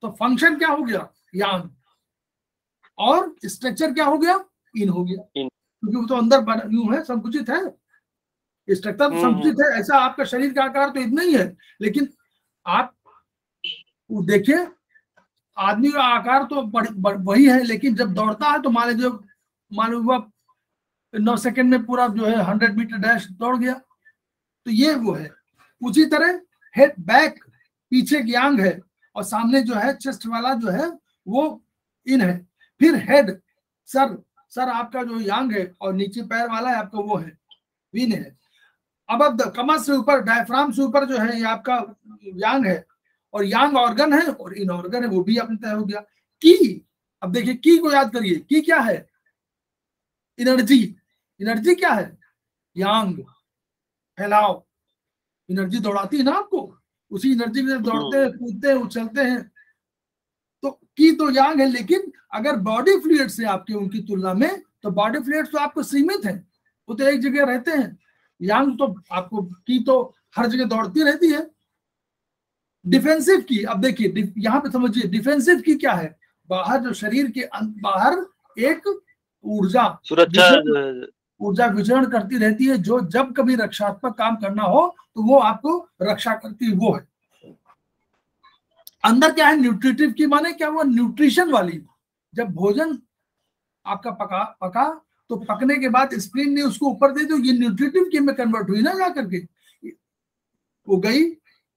तो फंक्शन क्या हो गया? यांग, और स्ट्रक्चर क्या हो गया? इन हो गया, क्योंकि वो तो अंदर यूं है, संकुचित है, स्ट्रक्चर तो संकुचित है। ऐसा आपका शरीर का आकार तो इतना ही है, लेकिन आप देखिए आदमी का आकार तो वही है, लेकिन जब दौड़ता है तो मान लीजिए वह 9 सेकंड में पूरा जो है 100 मीटर डैश दौड़ गया, तो ये वो है। उसी तरह हेड, बैक पीछे की यांग है, और सामने जो है चेस्ट वाला जो है वो इन है। फिर हेड, सर आपका जो यांग है, और नीचे पैर वाला है आपका वो है विन है। अब कमर से ऊपर, डायफ्राम से ऊपर जो है ये आपका यांग है, और यांग ऑर्गन है और इन ऑर्गन है, वो भी अपने तय हो गया। की, अब देखिए की को याद करिए, की क्या है? एनर्जी। एनर्जी क्या है? यांग, फैलाव, एनर्जी दौड़ाती है ना आपको, उसी एनर्जी में दौड़ते हैं, कूदते हैं, उछलते हैं, तो की तो यांग है। लेकिन अगर बॉडी फ्लूइड से आपके उनकी तुलना में, तो बॉडी फ्लूइड तो आपको सीमित है, वो तो एक जगह रहते हैं। यांग तो आपको की तो हर जगह दौड़ती रहती है। डिफेंसिव की, अब देखिए यहाँ पे समझिए, डिफेंसिव की क्या है? बाहर जो शरीर के बाहर एक ऊर्जा, ऊर्जा विचरण करती रहती है, जो जब कभी रक्षात्मक काम करना हो तो वो आपको रक्षा करती है, वो है। अंदर क्या है? न्यूट्रिटिव की माने क्या? वो न्यूट्रिशन वाली, जब भोजन आपका पका तो पकने के बाद स्प्लीन ने उसको ऊपर दे, तो ये न्यूट्रिटिव की में कन्वर्ट हुई ना, जा करके वो गई,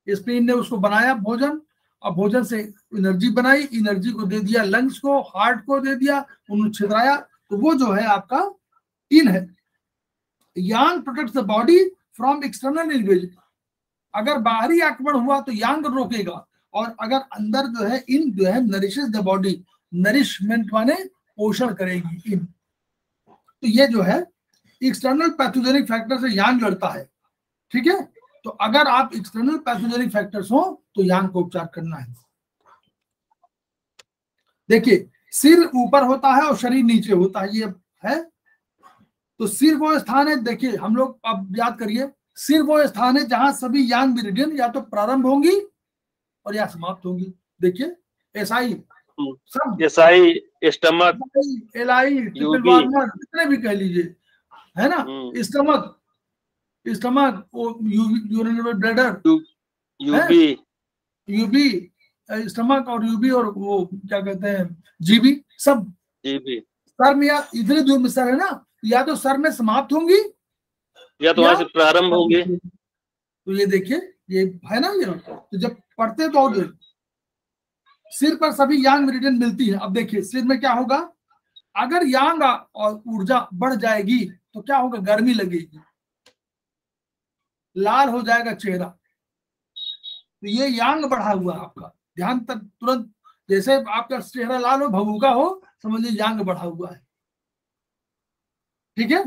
स्प्लीन ने उसको बनाया भोजन, और भोजन से एनर्जी बनाई, एनर्जी को दे दिया लंग्स को, हार्ट को दे दिया, उन्हें छिद्राया, तो वो जो है आपका इन है। Yang protects the body from external invasion. अगर बाहरी आक्रमण हुआ तो यांग रोकेगा, और अगर अंदर जो है इन जो है नरिशेस द बॉडी, नरिशमेंट माने पोषण करेगी इन। तो ये जो है एक्सटर्नल पैथोजेनिक फैक्टर से यांग लड़ता है, ठीक है। तो अगर आप एक्सटर्नल पैथोजेनिक फैक्टर्स हो तो यांग को उपचार करना है। देखिए सिर ऊपर होता है और शरीर नीचे होता है, ये है। तो सिर वो स्थान है, देखिए हम लोग अब याद करिए, सिर वो स्थान है जहां सभी यांग मेरिडियन या तो प्रारंभ होंगी और या समाप्त होंगी। देखिए एसआई, सब SI, stomach, LI, triple warmer, जितने भी कह लीजिए, है ना। Stomach, urinary bladder, UB stomach, और यूबी, और वो क्या कहते हैं जीबी, सब जीबी सर में, या इतनी दूर में सर है ना, या तो सर में समाप्त होंगी या तो वहां से प्रारंभ होंगे। तो ये देखिए ये है ना, ये तो जब पढ़ते तो और सिर पर सभी यांग मेरिडियन मिलती है। अब देखिए सिर में क्या होगा? अगर यांग और ऊर्जा बढ़ जाएगी तो क्या होगा? गर्मी लगेगी, लाल हो जाएगा चेहरा, तो ये यांग बढ़ा हुआ आपका। ध्यान तक तुरंत, जैसे आपका चेहरा लाल हो, भभूका हो, समझिए यांग बढ़ा हुआ है, ठीक है।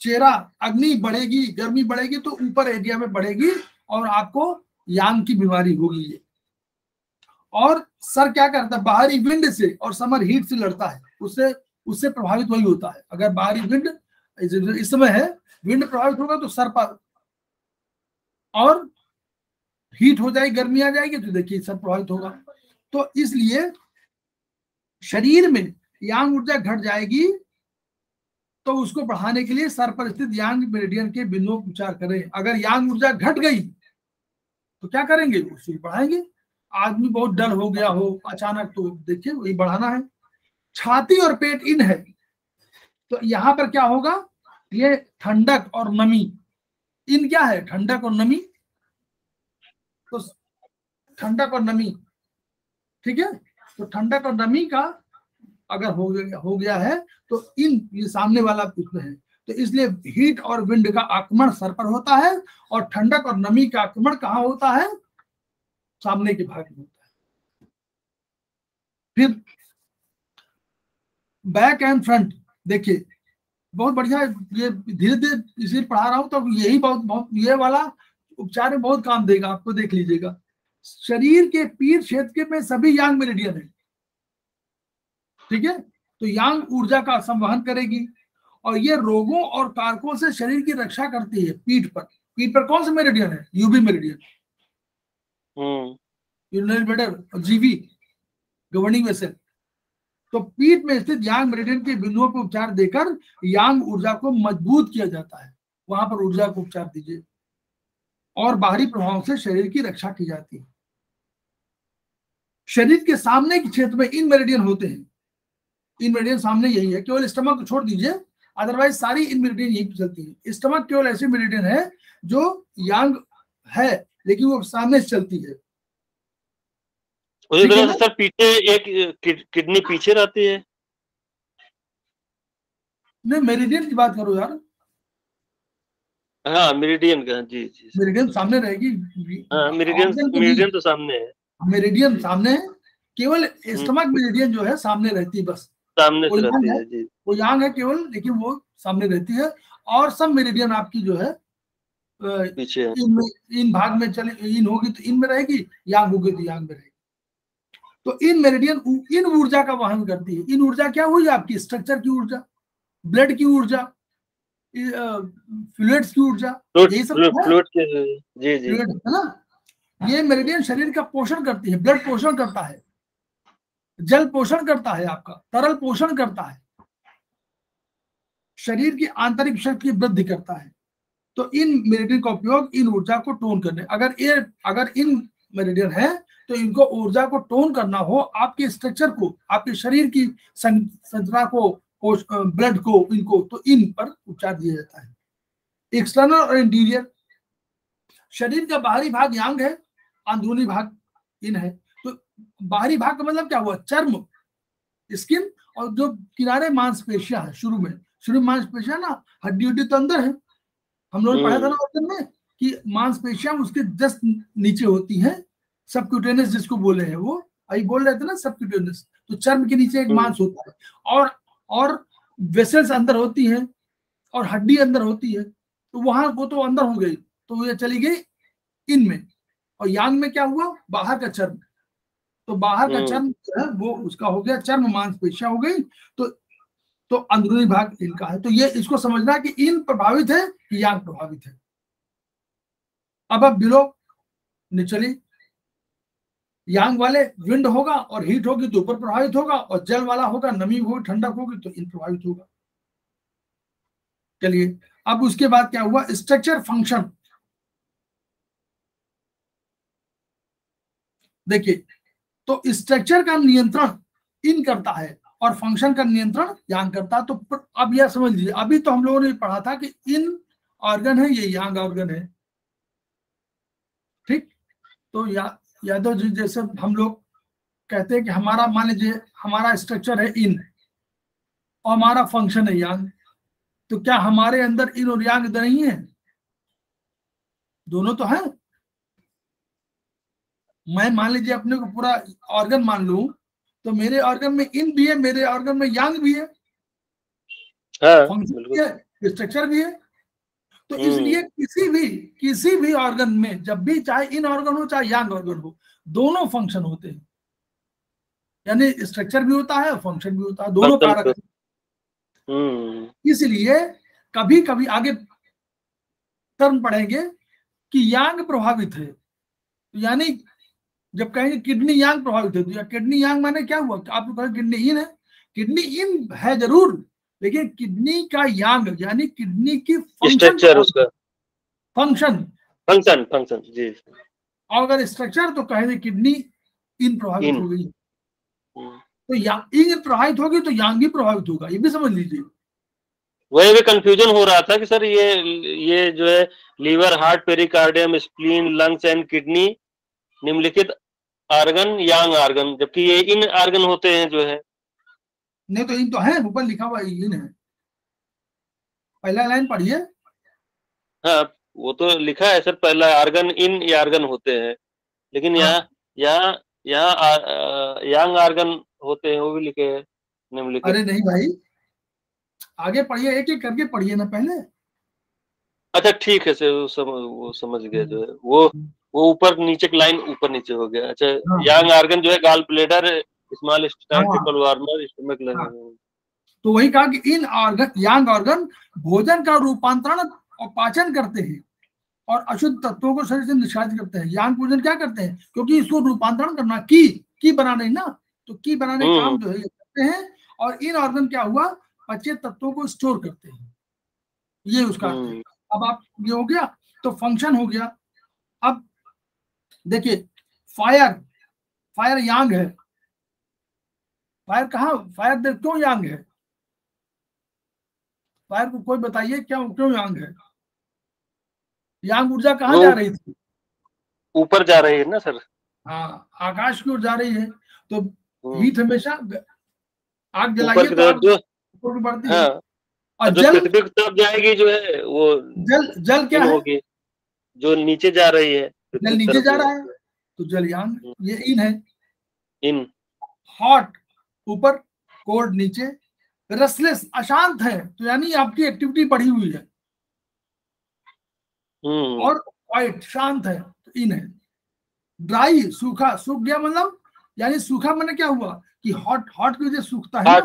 चेहरा अग्नि बढ़ेगी, गर्मी बढ़ेगी तो ऊपर एरिया में बढ़ेगी और आपको यांग की बीमारी होगी ये। और सर क्या करता है? बाहरी विंड से और समर हीट से लड़ता है, उससे प्रभावित वही होता है। अगर बाहरी विंड इस समय है, विंड प्रभावित होगा तो सर पर, और हीट हो जाएगी, गर्मी आ जाएगी तो देखिए सर प्रभावित होगा। तो इसलिए शरीर में यांग ऊर्जा घट जाएगी तो उसको बढ़ाने के लिए सर पर स्थित यांग मेरिडियन के बिंदुओं का उपचार करें। अगर यांग ऊर्जा घट गई तो क्या करेंगे? उसको बढ़ाएंगे। आदमी बहुत डल हो गया हो अचानक, तो देखिए वही बढ़ाना है। छाती और पेट इन है, तो यहां पर क्या होगा? ये ठंडक और नमी, इन क्या है? ठंडक और नमी। तो ठंडक और नमी, ठीक है। तो ठंडक और नमी का अगर हो गया है तो ये सामने वाला उसमें है। तो इसलिए हीट और विंड का आक्रमण सर पर होता है और ठंडक और नमी का आक्रमण कहाँ होता है? सामने के भाग में होता है। फिर बैक एंड फ्रंट देखिए, बहुत बढ़िया, ये धीरे धीरे इसे पढ़ा रहा हूं तो यही बहुत ये वाला उपचार में बहुत काम देगा आपको। देख लीजिएगा, शरीर के पीठ क्षेत्र में सभी यांग मेरिडियन है, ठीक है। तो यांग ऊर्जा का संवहन करेगी और ये रोगों और कारकों से शरीर की रक्षा करती है। पीठ पर कौन सा मेरिडियन है? यूबी मेरिडियन, यूरिनरी ब्लैडर और जीवी गवर्निंग वेसल। तो पीठ में स्थित यांग मेरिडियन के बिंदुओं पर उपचार देकर यांग ऊर्जा को मजबूत किया जाता है। वहां पर ऊर्जा को उपचार दीजिए और बाहरी प्रभावों से शरीर की रक्षा की जाती है। शरीर के सामने के क्षेत्र में इन मेरिडियन होते हैं। इन मेरिडियन सामने यही है, केवल स्टमक को छोड़ दीजिए, अदरवाइज सारी इन मेरिडियन यही पे चलती है। स्टमक केवल ऐसी मेरिडियन है जो यांग है लेकिन वो सामने से चलती है। सर पीछे एक किडनी पीछे रहती है। नहीं, मेरिडियन की बात करो यार। हाँ मेरिडियन का, जी जी मेरिडियन सामने रहेगी। हाँ मेरिडियन तो सामने है। मेरिडियन सामने है, केवल स्टमक मेरिडियन जो है सामने रहती है, बस सामने से रहती है जी। वो यांग है केवल, लेकिन वो सामने रहती है। और सब मेरिडियन आपकी जो है पीछे इन भाग में चले, इन होगी तो इन में रहेगी, यांग होगी तो यांग में रहेगी। तो इन मेरिडियन इन ऊर्जा का वहन करती है। इन ऊर्जा क्या हुई? आपकी स्ट्रक्चर की ऊर्जा, ब्लड की ऊर्जा, फ्लूइड्स की ऊर्जा, यही सब फ्लूइड है ना। ये मेरिडियन शरीर का पोषण करती है, ब्लड पोषण करता है, जल पोषण करता है, आपका तरल पोषण करता है, शरीर की आंतरिक शक्ति की वृद्धि करता है। तो इन मेरिडियन का उपयोग इन ऊर्जा को टोन करने, अगर इन मेरिडियन है तो इनको ऊर्जा को टोन करना हो, आपके स्ट्रक्चर को, आपके शरीर की संरचना को, ब्लड को, इनको, तो इन पर उपचार दिया जाता है। एक्सटर्नल और इंटीरियर, शरीर का बाहरी भाग यांग है, अंदरूनी भाग इन है। तो बाहरी भाग का मतलब क्या हुआ? चर्म, स्किन, और जो किनारे मांसपेशियां है, शुरू में मांसपेशियां ना, हड्डी तो अंदर है। हम लोग पढ़ा था ना ऑर्गन में कि मांसपेशियां उसके जस्ट नीचे होती हैं, सबक्यूटेनियस जिसको बोले हैं, वो अभी बोल रहे थे ना सबक्यूटेनियस। तो चर्म के नीचे एक मांस होता है और वेसल्स अंदर होती हैं और हड्डी अंदर होती है। तो वहां वो तो अंदर हो गई, तो ये चली गई इनमें। और यांग में क्या हुआ? बाहर का चर्म। तो बाहर का चर्म जो है वो उसका हो गया, चर्म मांसपेशियां हो गई, तो अंदरूनी भाग इनका है। तो ये इसको समझना कि इन प्रभावित है कि यांग प्रभावित है। अब बिलो निचली, यांग वाले विंड होगा और हीट होगी तो ऊपर प्रभावित होगा, और जल वाला होगा, नमी होगी, ठंडक होगी तो इन प्रभावित होगा। चलिए, अब उसके बाद क्या हुआ? Structure function. देखिए, तो स्ट्रक्चर का नियंत्रण इन करता है और फंक्शन का नियंत्रण यांग करता है। तो अब यह समझ लीजिए, अभी तो हम लोगों ने पढ़ा था कि इन ऑर्गन है, ये यांग ऑर्गन है, ठीक। तो यादव जी जैसे हम लोग कहते हैं कि हमारा, मान लीजिए हमारा स्ट्रक्चर है इन और हमारा फंक्शन है यांग, तो क्या हमारे अंदर इन और यांग नहीं है? दोनों तो है। मैं मान लीजिए अपने को पूरा ऑर्गन मान लूं, तो मेरे ऑर्गन में इन भी है, मेरे ऑर्गन में यांग भी है, फंक्शन भी है, स्ट्रक्चर भी है। तो इसलिए किसी भी ऑर्गन में जब भी, चाहे इन ऑर्गन हो चाहे यांग ऑर्गन हो, दोनों फंक्शन होते हैं, यानी स्ट्रक्चर भी होता है और फंक्शन भी होता है, दोनों कारक। इसलिए कभी कभी आगे टर्म पढ़ेंगे कि यांग प्रभावित है, यानी जब कहेंगे किडनी यांग प्रभावित है, तो या किडनी यांग माने क्या हुआ? आप लोग कहेंगे किडनी इन है, किडनी इन है जरूर, लेकिन किडनी का यांग यानी किडनी की स्ट्रक्चर, उसका फंक्शन जी। और अगर स्ट्रक्चर तो कहेंगे किडनी इन प्रभावित हो गई, तो इन प्रभावित होगी तो यांग भी प्रभावित होगा, ये भी समझ लीजिए। वही भी कंफ्यूजन हो रहा था कि सर ये जो है liver, heart, pericardium, spleen, lungs and kidney निम्नलिखित ऑर्गन यांग ऑर्गन, जबकि ये इन ऑर्गन होते हैं जो है। नहीं तो इन तो है, ऊपर लिखा हुआ इन है, पहला लाइन पढ़िए। हाँ वो तो लिखा है सर, पहला आर्गन इन या आर्गन होते हैं, लेकिन हाँ। यहाँ यहाँ यहाँ यांग आर्गन होते हैं, वो भी लिखे हैं निम्नलिखित। अरे नहीं भाई, आगे पढ़िए, एक एक करके पढ़िए ना पहले। अच्छा ठीक है सर, वो समझ गया जो है, वो ऊपर नीचे की लाइन ऊपर नीचे हो गया। अच्छा, हाँ यांग आर्गन जो है गाल ब्लेडर, स्मॉल स्टाइल, हाँ ट्रिपल वार्मर, स्टमक हाँ। लगे। तो वही कहा कि इन ऑर्गन, यांग ऑर्गन भोजन का रूपांतरण और पाचन करते हैं और अशुद्ध तत्वों को शरीर से निष्कासित करते हैं। यांग भोजन क्या करते हैं, क्योंकि इसको रूपांतरण करना, की बनाने ना, तो की बनाने काम जो है ये करते हैं। और इन ऑर्गन क्या हुआ, पचे तत्वों को स्टोर करते हैं, ये उसका अर्थ है। अब आप ये हो गया, तो फंक्शन हो गया। अब देखिए, फायर, फायर यांग है, फायर कहाँ, फायर देख क्यों यांग है, फायर को कोई बताइए क्यों क्यों यांग है, यांग ऊर्जा कहाँ जा रही थी, ऊपर जा रही है ना सर। हाँ आकाश की ओर जा रही है। तो हीट हमेशा, आग जलाइए ऊपर की तो तरफ जो ऊपर बढ़ती है। हाँ, और जो जल, पृथ्वी की तरफ जाएगी जो है वो जल क्या इन है, होगी, जो नीचे जा रही है जल पृथ्वी की नीचे तरफ जा जो रहा है। है, तो जल यांग, ये इन है। इन हॉट ऊपर, कोल्ड नीचे। रेस्टलेस अशांत है, तो यानी आपकी एक्टिविटी बढ़ी हुई है। और क्वाइट शांत है, तो इन है। ड्राई सूखा, सूख गया मतलब, यानी सूखा मैंने क्या हुआ कि हॉट, हॉट की वजह से सूखता है ना,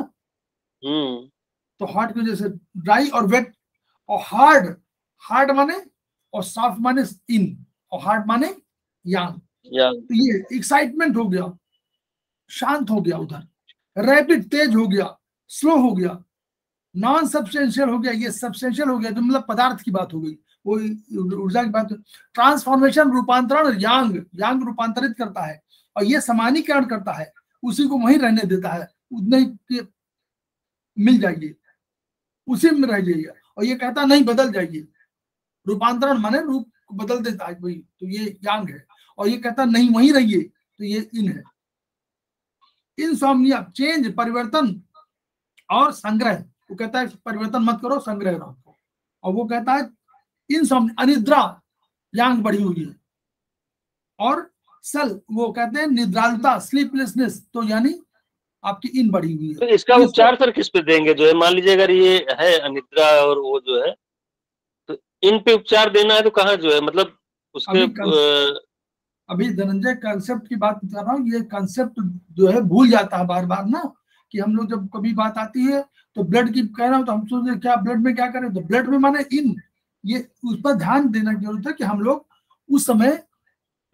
तो हॉट की वजह से ड्राई। और वेट, और हार्ड, हार्ड माने, और सॉफ्ट माने इन, और हार्ड माने यांग। तो ये एक्साइटमेंट हो गया, शांत हो गया उधर। रैपिड तेज हो गया, स्लो हो गया। नॉन सब्सटेंशियल हो गया, ये सब्सटेंशियल हो गया, तो मतलब पदार्थ की बात हो गई, वो ऊर्जा की बात। ट्रांसफॉर्मेशन रूपांतरण, यांग, यांग रूपांतरित करता है और ये समानीकरण करता है, उसी को वहीं रहने देता है, उतने मिल जाइए, उसी में रह जाइए। और ये कहता नहीं बदल जाइए, रूपांतरण माने रूप बदल देता है कोई, तो ये यांग है। और ये कहता नहीं वहीं रहिए, तो ये इन है। इनसोम्निया, चेंज, परिवर्तन और संग्रह, वो कहता है परिवर्तन मत करो, संग्रह रखो। और वो कहता है इनसोम्निया, अनिद्रा, यांग बढ़ी हुई है। और सल, वो कहते हैं निद्रालता, स्लीपलेसनेस, तो यानी आपकी इन बढ़ी हुई है। तो इसका उपचार सर किस पे देंगे, जो है मान लीजिए अगर ये है अनिद्रा और वो जो है, तो इन पे उपचार देना है तो कहाँ जो है, मतलब उसके अभी धनंजय कंसेप्ट की बात कर रहा हूँ। ये कंसेप्ट जो है भूल जाता है बार बार ना, कि हम लोग जब कभी बात आती है तो ब्लड की कह रहा हूँ, तो हम सोचते क्या ब्लड में क्या करें, तो ब्लड में माने इन, ये उस पर ध्यान देना की जरूरत है कि हम लोग उस समय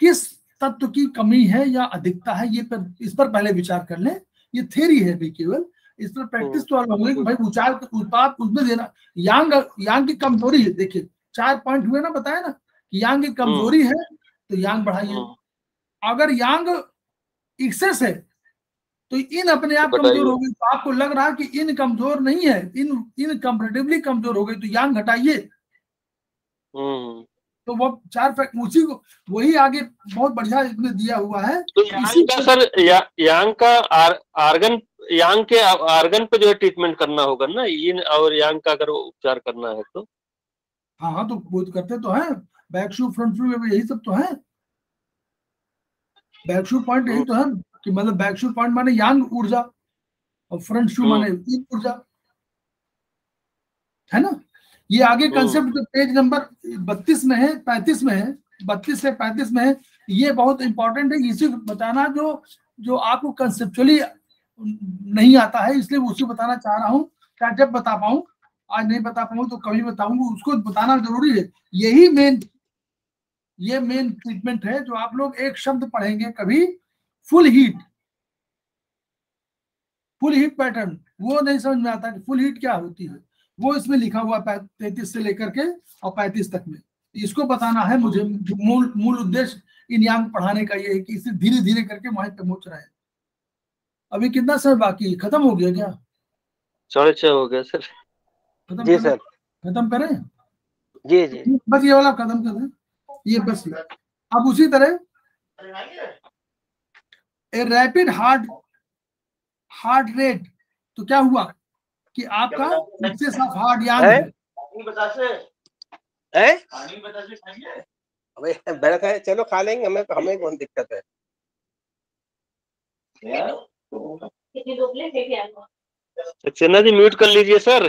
किस तत्व की कमी है या अधिकता है, ये पर, इस पर पहले विचार कर लें। ये थ्योरी है भी केवल, इस पर प्रैक्टिस तो होगी कि भाई उचार उत्पाद उसमें देना। यांग, यांग की कमजोरी है, देखिए 4 पॉइंट हुए ना, बताया ना कि यांग की कमजोरी है, तो यांग बढ़ाइए। अगर यांग एक्सेस है तो इन अपने आप कमजोर हो गई, तो आपको लग रहा है कि इन कमजोर नहीं है, इन कंपैरेटिवली कमजोर हो गई, तो यांग घटाइए। तो वो 4 फैक्ट उसी को, वही आगे बहुत बढ़िया इसमें दिया हुआ है। तो यांग का सर, यांग का आर्गन, यांग के आर्गन पे जो है ट्रीटमेंट करना होगा ना, इन और यांग का अगर उपचार करना है तो। हाँ तो वो करते तो है, बैक शू फ्रंट शू यही सब तो है। बैक शू पॉइंट यही तो है कि मतलब बैक शू पॉइंट माने यांग ऊर्जा और फ्रंट शू माने इन ऊर्जा, है ना। ये आगे कंसेप्ट जो पेज नंबर 32 में है, 35 में है, 32 से 35 में है, ये बहुत इंपॉर्टेंट है। इसी को बताना जो आपको कंसेप्चुअली नहीं आता है, इसलिए उसी बताना चाह रहा हूँ। क्या जब बता पाऊं, आज नहीं बता पाऊं तो कभी बताऊंगा, उसको बताना जरूरी है। यही मेन ट्रीटमेंट है। जो आप लोग एक शब्द पढ़ेंगे कभी, full heat, full heat pattern, वो नहीं समझ में आता कि फुल हीट क्या होती है। वो इसमें लिखा हुआ 33 से लेकर के और 35 तक में, इसको बताना है मुझे। मूल उद्देश्य इन यांग पढ़ाने का ये है कि इसे धीरे धीरे करके वहां पे पहुंच रहे हैं। अभी कितना समय बाकी है, खत्म हो गया क्या? 6:30 हो गया सर। खत्म जी करें, सर, खत्म करें, जी जी, बस ये वाला खत्म कर दें, ये बस। अब उसी तरह ए रैपिड हार्ट रेट तो क्या हुआ कि आपका एक्सेस ऑफ हार्ड यांग है। बैठा है, चलो खा लेंगे, हमें कौन दिक्कत है। चन्ना जी म्यूट कर लीजिए सर।